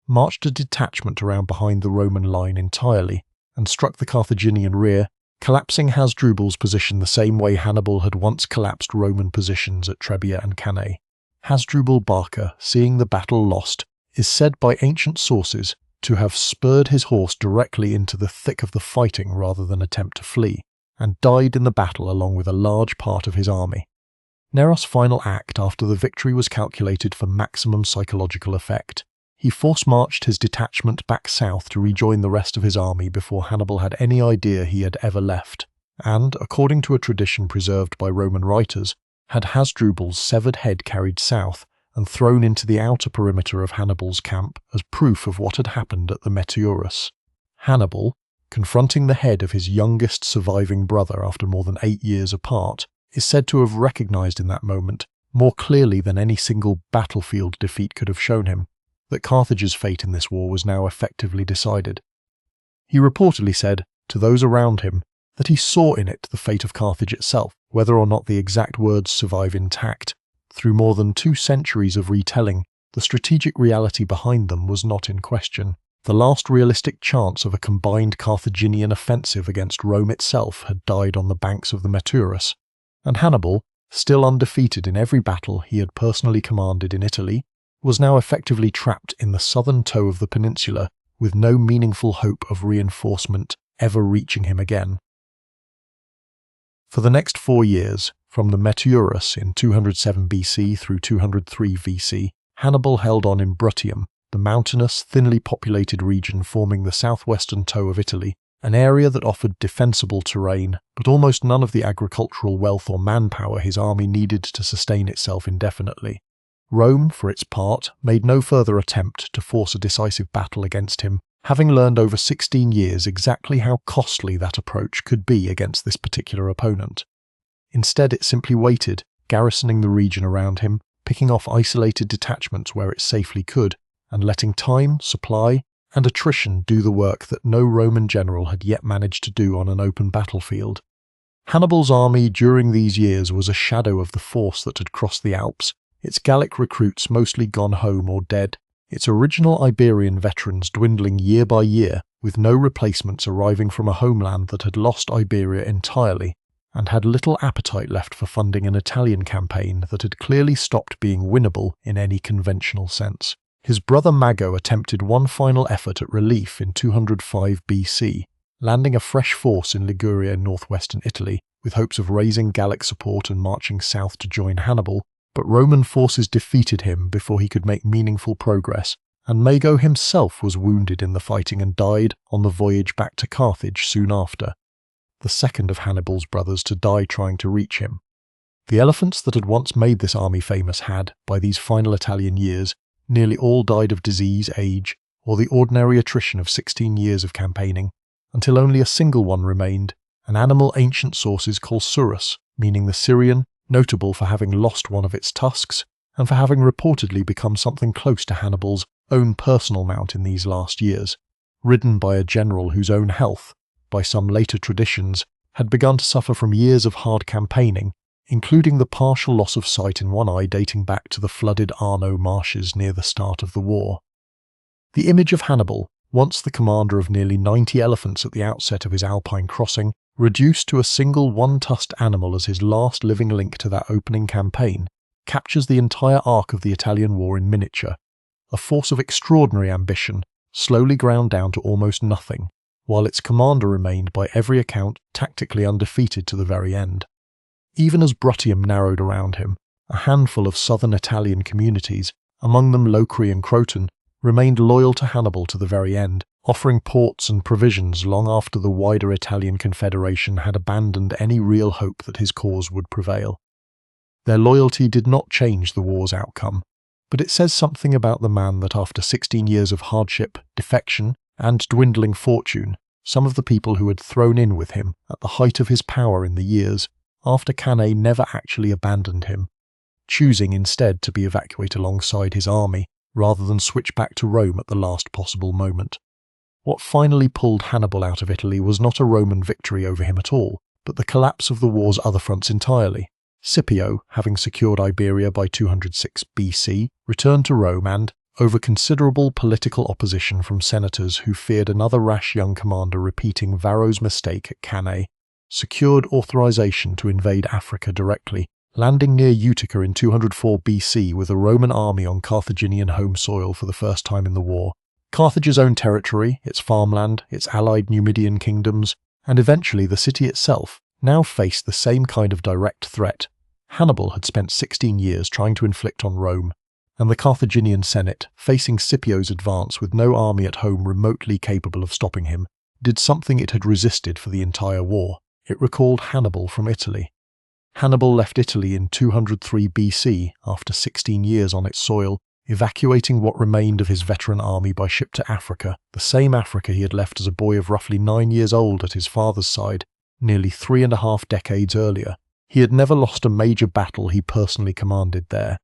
marched a detachment around behind the Roman line entirely and struck the Carthaginian rear, collapsing Hasdrubal's position the same way Hannibal had once collapsed Roman positions at Trebia and Cannae. Hannibal Barca, seeing the battle lost, is said by ancient sources to have spurred his horse directly into the thick of the fighting rather than attempt to flee, and died in the battle along with a large part of his army. Nero's final act after the victory was calculated for maximum psychological effect. He force-marched his detachment back south to rejoin the rest of his army before Hannibal had any idea he had ever left, and, according to a tradition preserved by Roman writers, had Hasdrubal's severed head carried south and thrown into the outer perimeter of Hannibal's camp as proof of what had happened at the Metaurus. Hannibal, confronting the head of his youngest surviving brother after more than 8 years apart, is said to have recognized in that moment, more clearly than any single battlefield defeat could have shown him, that Carthage's fate in this war was now effectively decided. He reportedly said, to those around him, that he saw in it the fate of Carthage itself. Whether or not the exact words survive intact, through more than 2 centuries of retelling, the strategic reality behind them was not in question. The last realistic chance of a combined Carthaginian offensive against Rome itself had died on the banks of the Metaurus, and Hannibal, still undefeated in every battle he had personally commanded in Italy, was now effectively trapped in the southern toe of the peninsula with no meaningful hope of reinforcement ever reaching him again. For the next 4 years, from the Metaurus in 207 BC through 203 VC, Hannibal held on in Bruttium, the mountainous, thinly populated region forming the southwestern toe of Italy, an area that offered defensible terrain, but almost none of the agricultural wealth or manpower his army needed to sustain itself indefinitely. Rome, for its part, made no further attempt to force a decisive battle against him, having learned over 16 years exactly how costly that approach could be against this particular opponent. Instead, it simply waited, garrisoning the region around him, picking off isolated detachments where it safely could, and letting time, supply, and attrition do the work that no Roman general had yet managed to do on an open battlefield. Hannibal's army during these years was a shadow of the force that had crossed the Alps, its Gallic recruits mostly gone home or dead, its original Iberian veterans dwindling year by year, with no replacements arriving from a homeland that had lost Iberia entirely, and had little appetite left for funding an Italian campaign that had clearly stopped being winnable in any conventional sense. His brother Mago attempted one final effort at relief in 205 BC, landing a fresh force in Liguria in northwestern Italy, with hopes of raising Gallic support and marching south to join Hannibal, but Roman forces defeated him before he could make meaningful progress, and Mago himself was wounded in the fighting and died on the voyage back to Carthage soon after, the second of Hannibal's brothers to die trying to reach him. The elephants that had once made this army famous had, by these final Italian years, nearly all died of disease, age, or the ordinary attrition of 16 years of campaigning, until only a single one remained, an animal ancient sources call Surus, meaning the Syrian, notable for having lost one of its tusks, and for having reportedly become something close to Hannibal's own personal mount in these last years, ridden by a general whose own health, by some later traditions, had begun to suffer from years of hard campaigning, including the partial loss of sight in one eye dating back to the flooded Arno marshes near the start of the war. The image of Hannibal, once the commander of nearly 90 elephants at the outset of his Alpine crossing, reduced to a single one-tusked animal as his last living link to that opening campaign, captures the entire arc of the Italian war in miniature, a force of extraordinary ambition, slowly ground down to almost nothing, while its commander remained by every account tactically undefeated to the very end. Even as Bruttium narrowed around him, a handful of southern Italian communities, among them Locri and Croton, remained loyal to Hannibal to the very end, offering ports and provisions long after the wider Italian confederation had abandoned any real hope that his cause would prevail. Their loyalty did not change the war's outcome, but it says something about the man that after 16 years of hardship, defection, and dwindling fortune, some of the people who had thrown in with him at the height of his power in the years after Cannae never actually abandoned him, choosing instead to be evacuated alongside his army rather than switch back to Rome at the last possible moment. What finally pulled Hannibal out of Italy was not a Roman victory over him at all, but the collapse of the war's other fronts entirely. Scipio, having secured Iberia by 206 BC, returned to Rome and, over considerable political opposition from senators who feared another rash young commander repeating Varro's mistake at Cannae, secured authorization to invade Africa directly, landing near Utica in 204 BC with a Roman army on Carthaginian home soil for the first time in the war. Carthage's own territory, its farmland, its allied Numidian kingdoms, and eventually the city itself, now faced the same kind of direct threat. Hannibal had spent 16 years trying to inflict on Rome, and the Carthaginian Senate, facing Scipio's advance with no army at home remotely capable of stopping him, did something it had resisted for the entire war. It recalled Hannibal from Italy. Hannibal left Italy in 203 BC after 16 years on its soil, evacuating what remained of his veteran army by ship to Africa, the same Africa he had left as a boy of roughly 9 years old at his father's side, nearly 3.5 decades earlier. He had never lost a major battle he personally commanded there.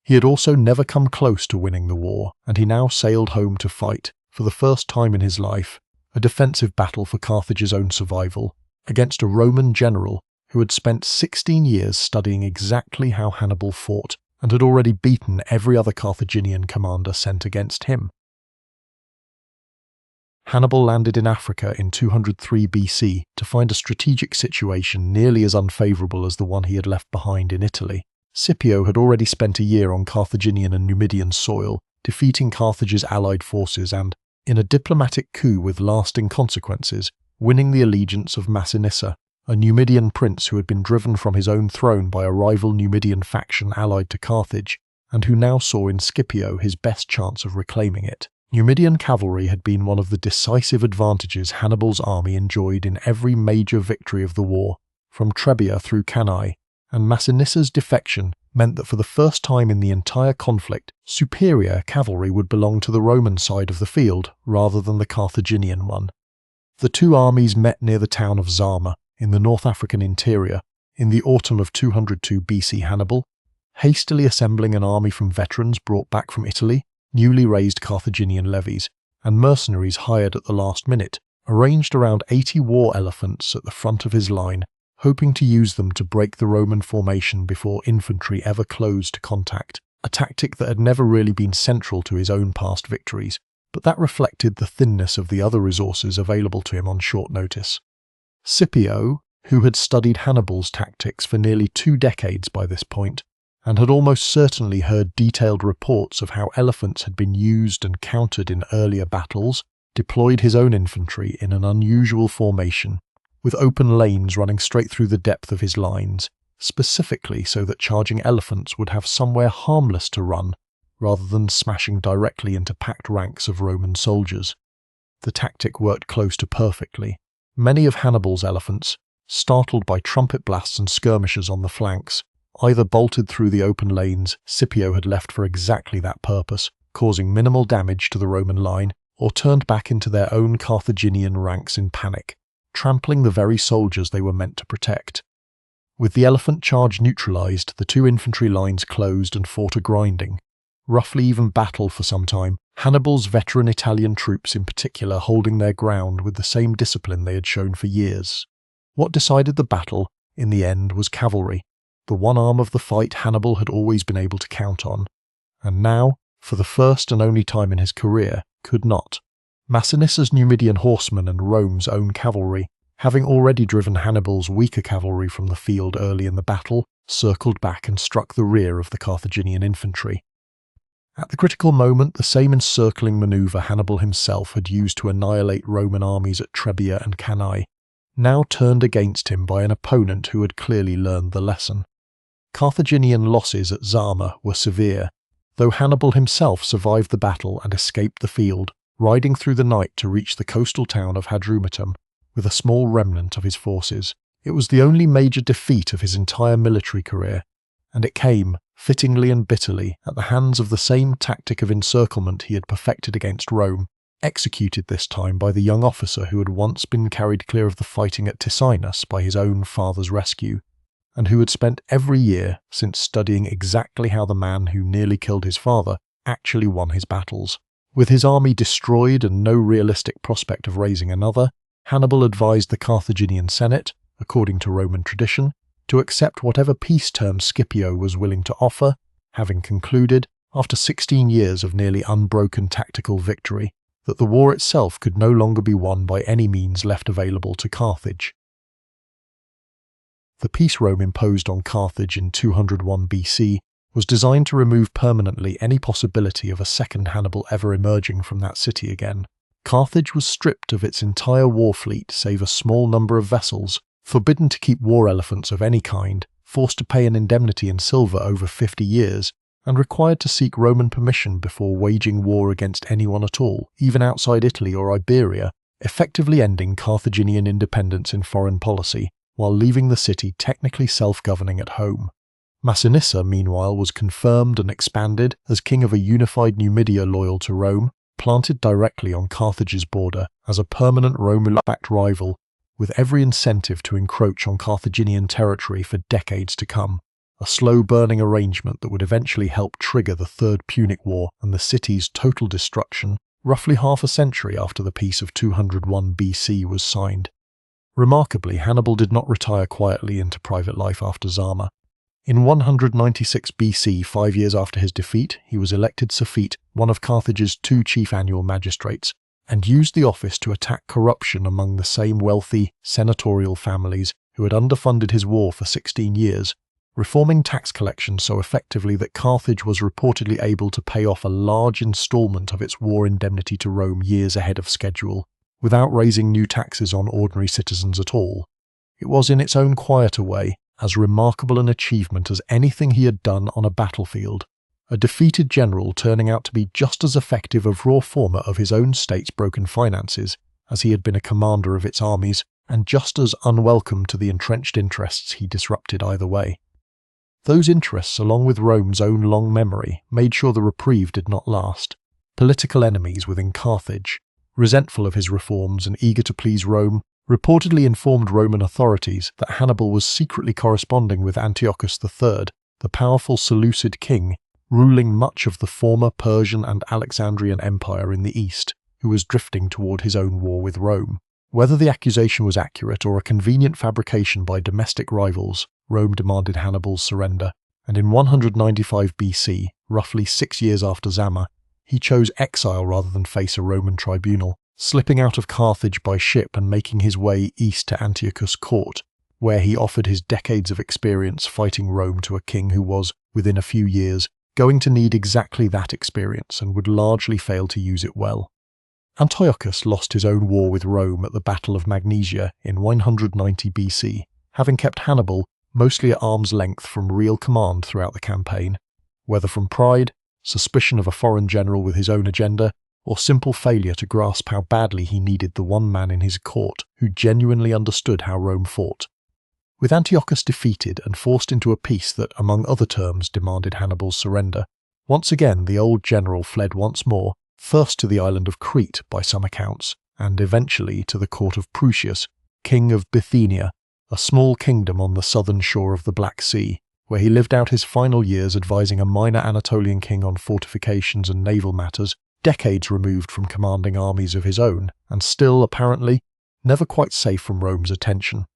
He had also never come close to winning the war, and he now sailed home to fight, for the first time in his life, a defensive battle for Carthage's own survival, against a Roman general who had spent 16 years studying exactly how Hannibal fought and had already beaten every other Carthaginian commander sent against him. Hannibal landed in Africa in 203 BC to find a strategic situation nearly as unfavourable as the one he had left behind in Italy. Scipio had already spent a year on Carthaginian and Numidian soil, defeating Carthage's allied forces and, in a diplomatic coup with lasting consequences, winning the allegiance of Masinissa, a Numidian prince who had been driven from his own throne by a rival Numidian faction allied to Carthage, and who now saw in Scipio his best chance of reclaiming it. Numidian cavalry had been one of the decisive advantages Hannibal's army enjoyed in every major victory of the war, from Trebia through Cannae, and Masinissa's defection meant that for the first time in the entire conflict, superior cavalry would belong to the Roman side of the field rather than the Carthaginian one. The two armies met near the town of Zama, in the North African interior, in the autumn of 202 BC. Hannibal, hastily assembling an army from veterans brought back from Italy, newly raised Carthaginian levies, and mercenaries hired at the last minute, arranged around 80 war elephants at the front of his line, hoping to use them to break the Roman formation before infantry ever closed to contact, a tactic that had never really been central to his own past victories, but that reflected the thinness of the other resources available to him on short notice. Scipio, who had studied Hannibal's tactics for nearly 2 decades by this point, and had almost certainly heard detailed reports of how elephants had been used and countered in earlier battles, deployed his own infantry in an unusual formation, with open lanes running straight through the depth of his lines, specifically so that charging elephants would have somewhere harmless to run, rather than smashing directly into packed ranks of Roman soldiers. The tactic worked close to perfectly. Many of Hannibal's elephants, startled by trumpet blasts and skirmishers on the flanks, either bolted through the open lanes Scipio had left for exactly that purpose, causing minimal damage to the Roman line, or turned back into their own Carthaginian ranks in panic, trampling the very soldiers they were meant to protect. With the elephant charge neutralized, the two infantry lines closed and fought a grinding, roughly even battle for some time, Hannibal's veteran Italian troops in particular holding their ground with the same discipline they had shown for years. What decided the battle, in the end, was cavalry, the one arm of the fight Hannibal had always been able to count on, and now, for the first and only time in his career, could not. Masinissa's Numidian horsemen and Rome's own cavalry, having already driven Hannibal's weaker cavalry from the field early in the battle, circled back and struck the rear of the Carthaginian infantry. At the critical moment, the same encircling maneuver Hannibal himself had used to annihilate Roman armies at Trebia and Cannae, now turned against him by an opponent who had clearly learned the lesson. Carthaginian losses at Zama were severe, though Hannibal himself survived the battle and escaped the field, riding through the night to reach the coastal town of Hasdrubal with a small remnant of his forces. It was the only major defeat of his entire military career, and it came, fittingly and bitterly, at the hands of the same tactic of encirclement he had perfected against Rome, executed this time by the young officer who had once been carried clear of the fighting at Ticinus by his own father's rescue, and who had spent every year since studying exactly how the man who nearly killed his father actually won his battles. With his army destroyed and no realistic prospect of raising another, Hannibal advised the Carthaginian Senate, according to Roman tradition, to accept whatever peace terms Scipio was willing to offer, having concluded, after 16 years of nearly unbroken tactical victory, that the war itself could no longer be won by any means left available to Carthage. The peace Rome imposed on Carthage in 201 BC was designed to remove permanently any possibility of a second Hannibal ever emerging from that city again. Carthage was stripped of its entire war fleet save a small number of vessels, forbidden to keep war elephants of any kind, forced to pay an indemnity in silver over 50 years, and required to seek Roman permission before waging war against anyone at all, even outside Italy or Iberia, effectively ending Carthaginian independence in foreign policy, while leaving the city technically self-governing at home. Masinissa, meanwhile, was confirmed and expanded as king of a unified Numidia loyal to Rome, planted directly on Carthage's border as a permanent Roman-backed rival, with every incentive to encroach on Carthaginian territory for decades to come, a slow-burning arrangement that would eventually help trigger the Third Punic War and the city's total destruction roughly half a century after the peace of 201 BC was signed. Remarkably, Hannibal did not retire quietly into private life after Zama. In 196 BC, 5 years after his defeat, he was elected Suffete, one of Carthage's 2 chief annual magistrates, and used the office to attack corruption among the same wealthy, senatorial families who had underfunded his war for 16 years, reforming tax collection so effectively that Carthage was reportedly able to pay off a large installment of its war indemnity to Rome years ahead of schedule, without raising new taxes on ordinary citizens at all. It was in its own quieter way as remarkable an achievement as anything he had done on a battlefield, a defeated general turning out to be just as effective a reformer of his own state's broken finances as he had been a commander of its armies, and just as unwelcome to the entrenched interests he disrupted either way. Those interests, along with Rome's own long memory, made sure the reprieve did not last. Political enemies within Carthage, resentful of his reforms and eager to please Rome, reportedly informed Roman authorities that Hannibal was secretly corresponding with Antiochus III, the powerful Seleucid king, ruling much of the former Persian and Alexandrian Empire in the east, who was drifting toward his own war with Rome. Whether the accusation was accurate or a convenient fabrication by domestic rivals, Rome demanded Hannibal's surrender, and in 195 BC, roughly 6 years after Zama, he chose exile rather than face a Roman tribunal, slipping out of Carthage by ship and making his way east to Antiochus' court, where he offered his decades of experience fighting Rome to a king who was, within a few years, going to need exactly that experience and would largely fail to use it well. Antiochus lost his own war with Rome at the Battle of Magnesia in 190 BC, having kept Hannibal mostly at arm's length from real command throughout the campaign, whether from pride, suspicion of a foreign general with his own agenda, or simple failure to grasp how badly he needed the one man in his court who genuinely understood how Rome fought. With Antiochus defeated and forced into a peace that, among other terms, demanded Hannibal's surrender, once again the old general fled once more, first to the island of Crete by some accounts, and eventually to the court of Prusias, king of Bithynia, a small kingdom on the southern shore of the Black Sea, where he lived out his final years advising a minor Anatolian king on fortifications and naval matters, decades removed from commanding armies of his own, and still, apparently, never quite safe from Rome's attention.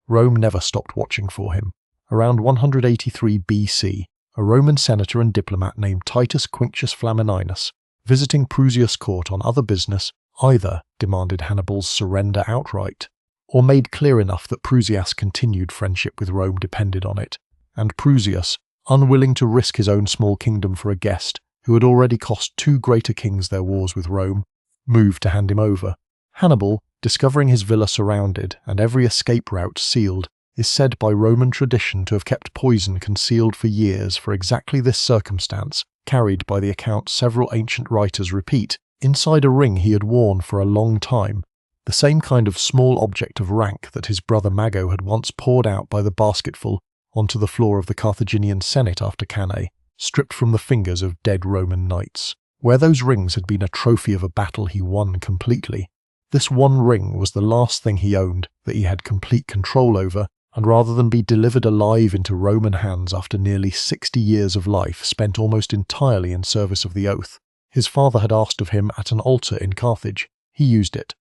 Rome never stopped watching for him. Around 183 BC, a Roman senator and diplomat named Titus Quinctius Flamininus, visiting Prusias' court on other business, either demanded Hannibal's surrender outright, or made clear enough that Prusias' continued friendship with Rome depended on it, and Prusias, unwilling to risk his own small kingdom for a guest who had already cost 2 greater kings their wars with Rome, moved to hand him over. Hannibal, discovering his villa surrounded and every escape route sealed, is said by Roman tradition to have kept poison concealed for years for exactly this circumstance, carried by the account several ancient writers repeat, inside a ring he had worn for a long time, the same kind of small object of rank that his brother Mago had once poured out by the basketful onto the floor of the Carthaginian Senate after Cannae, stripped from the fingers of dead Roman knights. Where those rings had been a trophy of a battle he won completely, this one ring was the last thing he owned that he had complete control over, and rather than be delivered alive into Roman hands after nearly 60 years of life spent almost entirely in service of the oath, his father had asked of him at an altar in Carthage, he used it.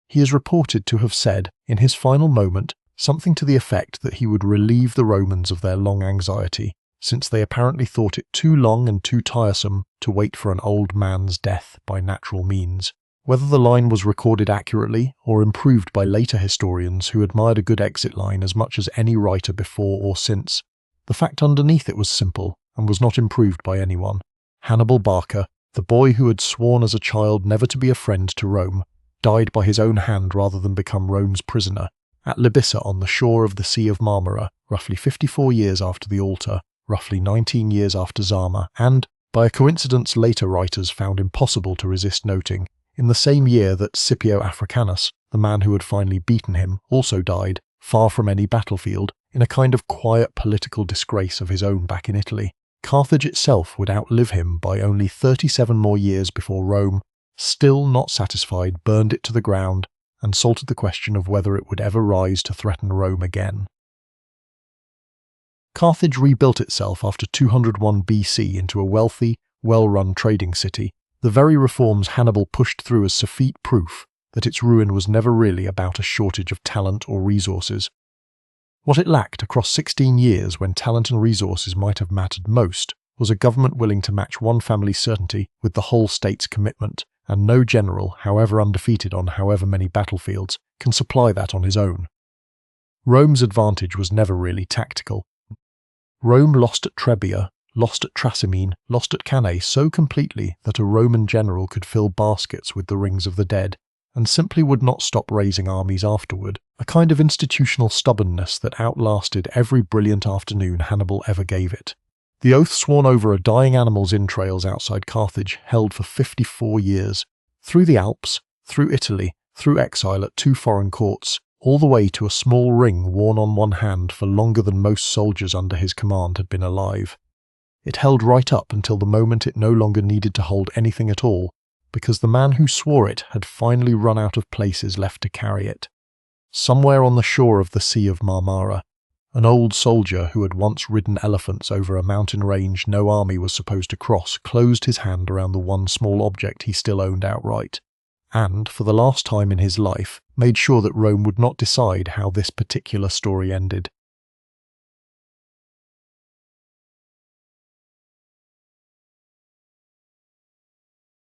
He is reported to have said, in his final moment, something to the effect that he would relieve the Romans of their long anxiety, since they apparently thought it too long and too tiresome to wait for an old man's death by natural means. Whether the line was recorded accurately or improved by later historians who admired a good exit line as much as any writer before or since, the fact underneath it was simple and was not improved by anyone. Hannibal Barca, the boy who had sworn as a child never to be a friend to Rome, died by his own hand rather than become Rome's prisoner, at Libissa on the shore of the Sea of Marmara, roughly 54 years after the altar, roughly 19 years after Zama, and, by a coincidence later writers found impossible to resist noting, in the same year that Scipio Africanus, the man who had finally beaten him, also died, far from any battlefield, in a kind of quiet political disgrace of his own back in Italy. Carthage itself would outlive him by only 37 more years before Rome, still not satisfied, burned it to the ground, and salted the question of whether it would ever rise to threaten Rome again. Carthage rebuilt itself after 201 BC into a wealthy, well-run trading city, the very reforms Hannibal pushed through as Safite proof that its ruin was never really about a shortage of talent or resources. What it lacked across 16 years when talent and resources might have mattered most was a government willing to match one family's certainty with the whole state's commitment, and no general, however undefeated on however many battlefields, can supply that on his own. Rome's advantage was never really tactical. Rome lost at Trebia, lost at Trasimene, lost at Cannae so completely that a Roman general could fill baskets with the rings of the dead, and simply would not stop raising armies afterward, a kind of institutional stubbornness that outlasted every brilliant afternoon Hannibal ever gave it. The oath sworn over a dying animal's entrails outside Carthage held for 54 years. Through the Alps, through Italy, through exile at 2 foreign courts, all the way to a small ring worn on one hand for longer than most soldiers under his command had been alive. It held right up until the moment it no longer needed to hold anything at all, because the man who swore it had finally run out of places left to carry it. Somewhere on the shore of the Sea of Marmara, an old soldier who had once ridden elephants over a mountain range no army was supposed to cross closed his hand around the one small object he still owned outright, and, for the last time in his life, made sure that Rome would not decide how this particular story ended.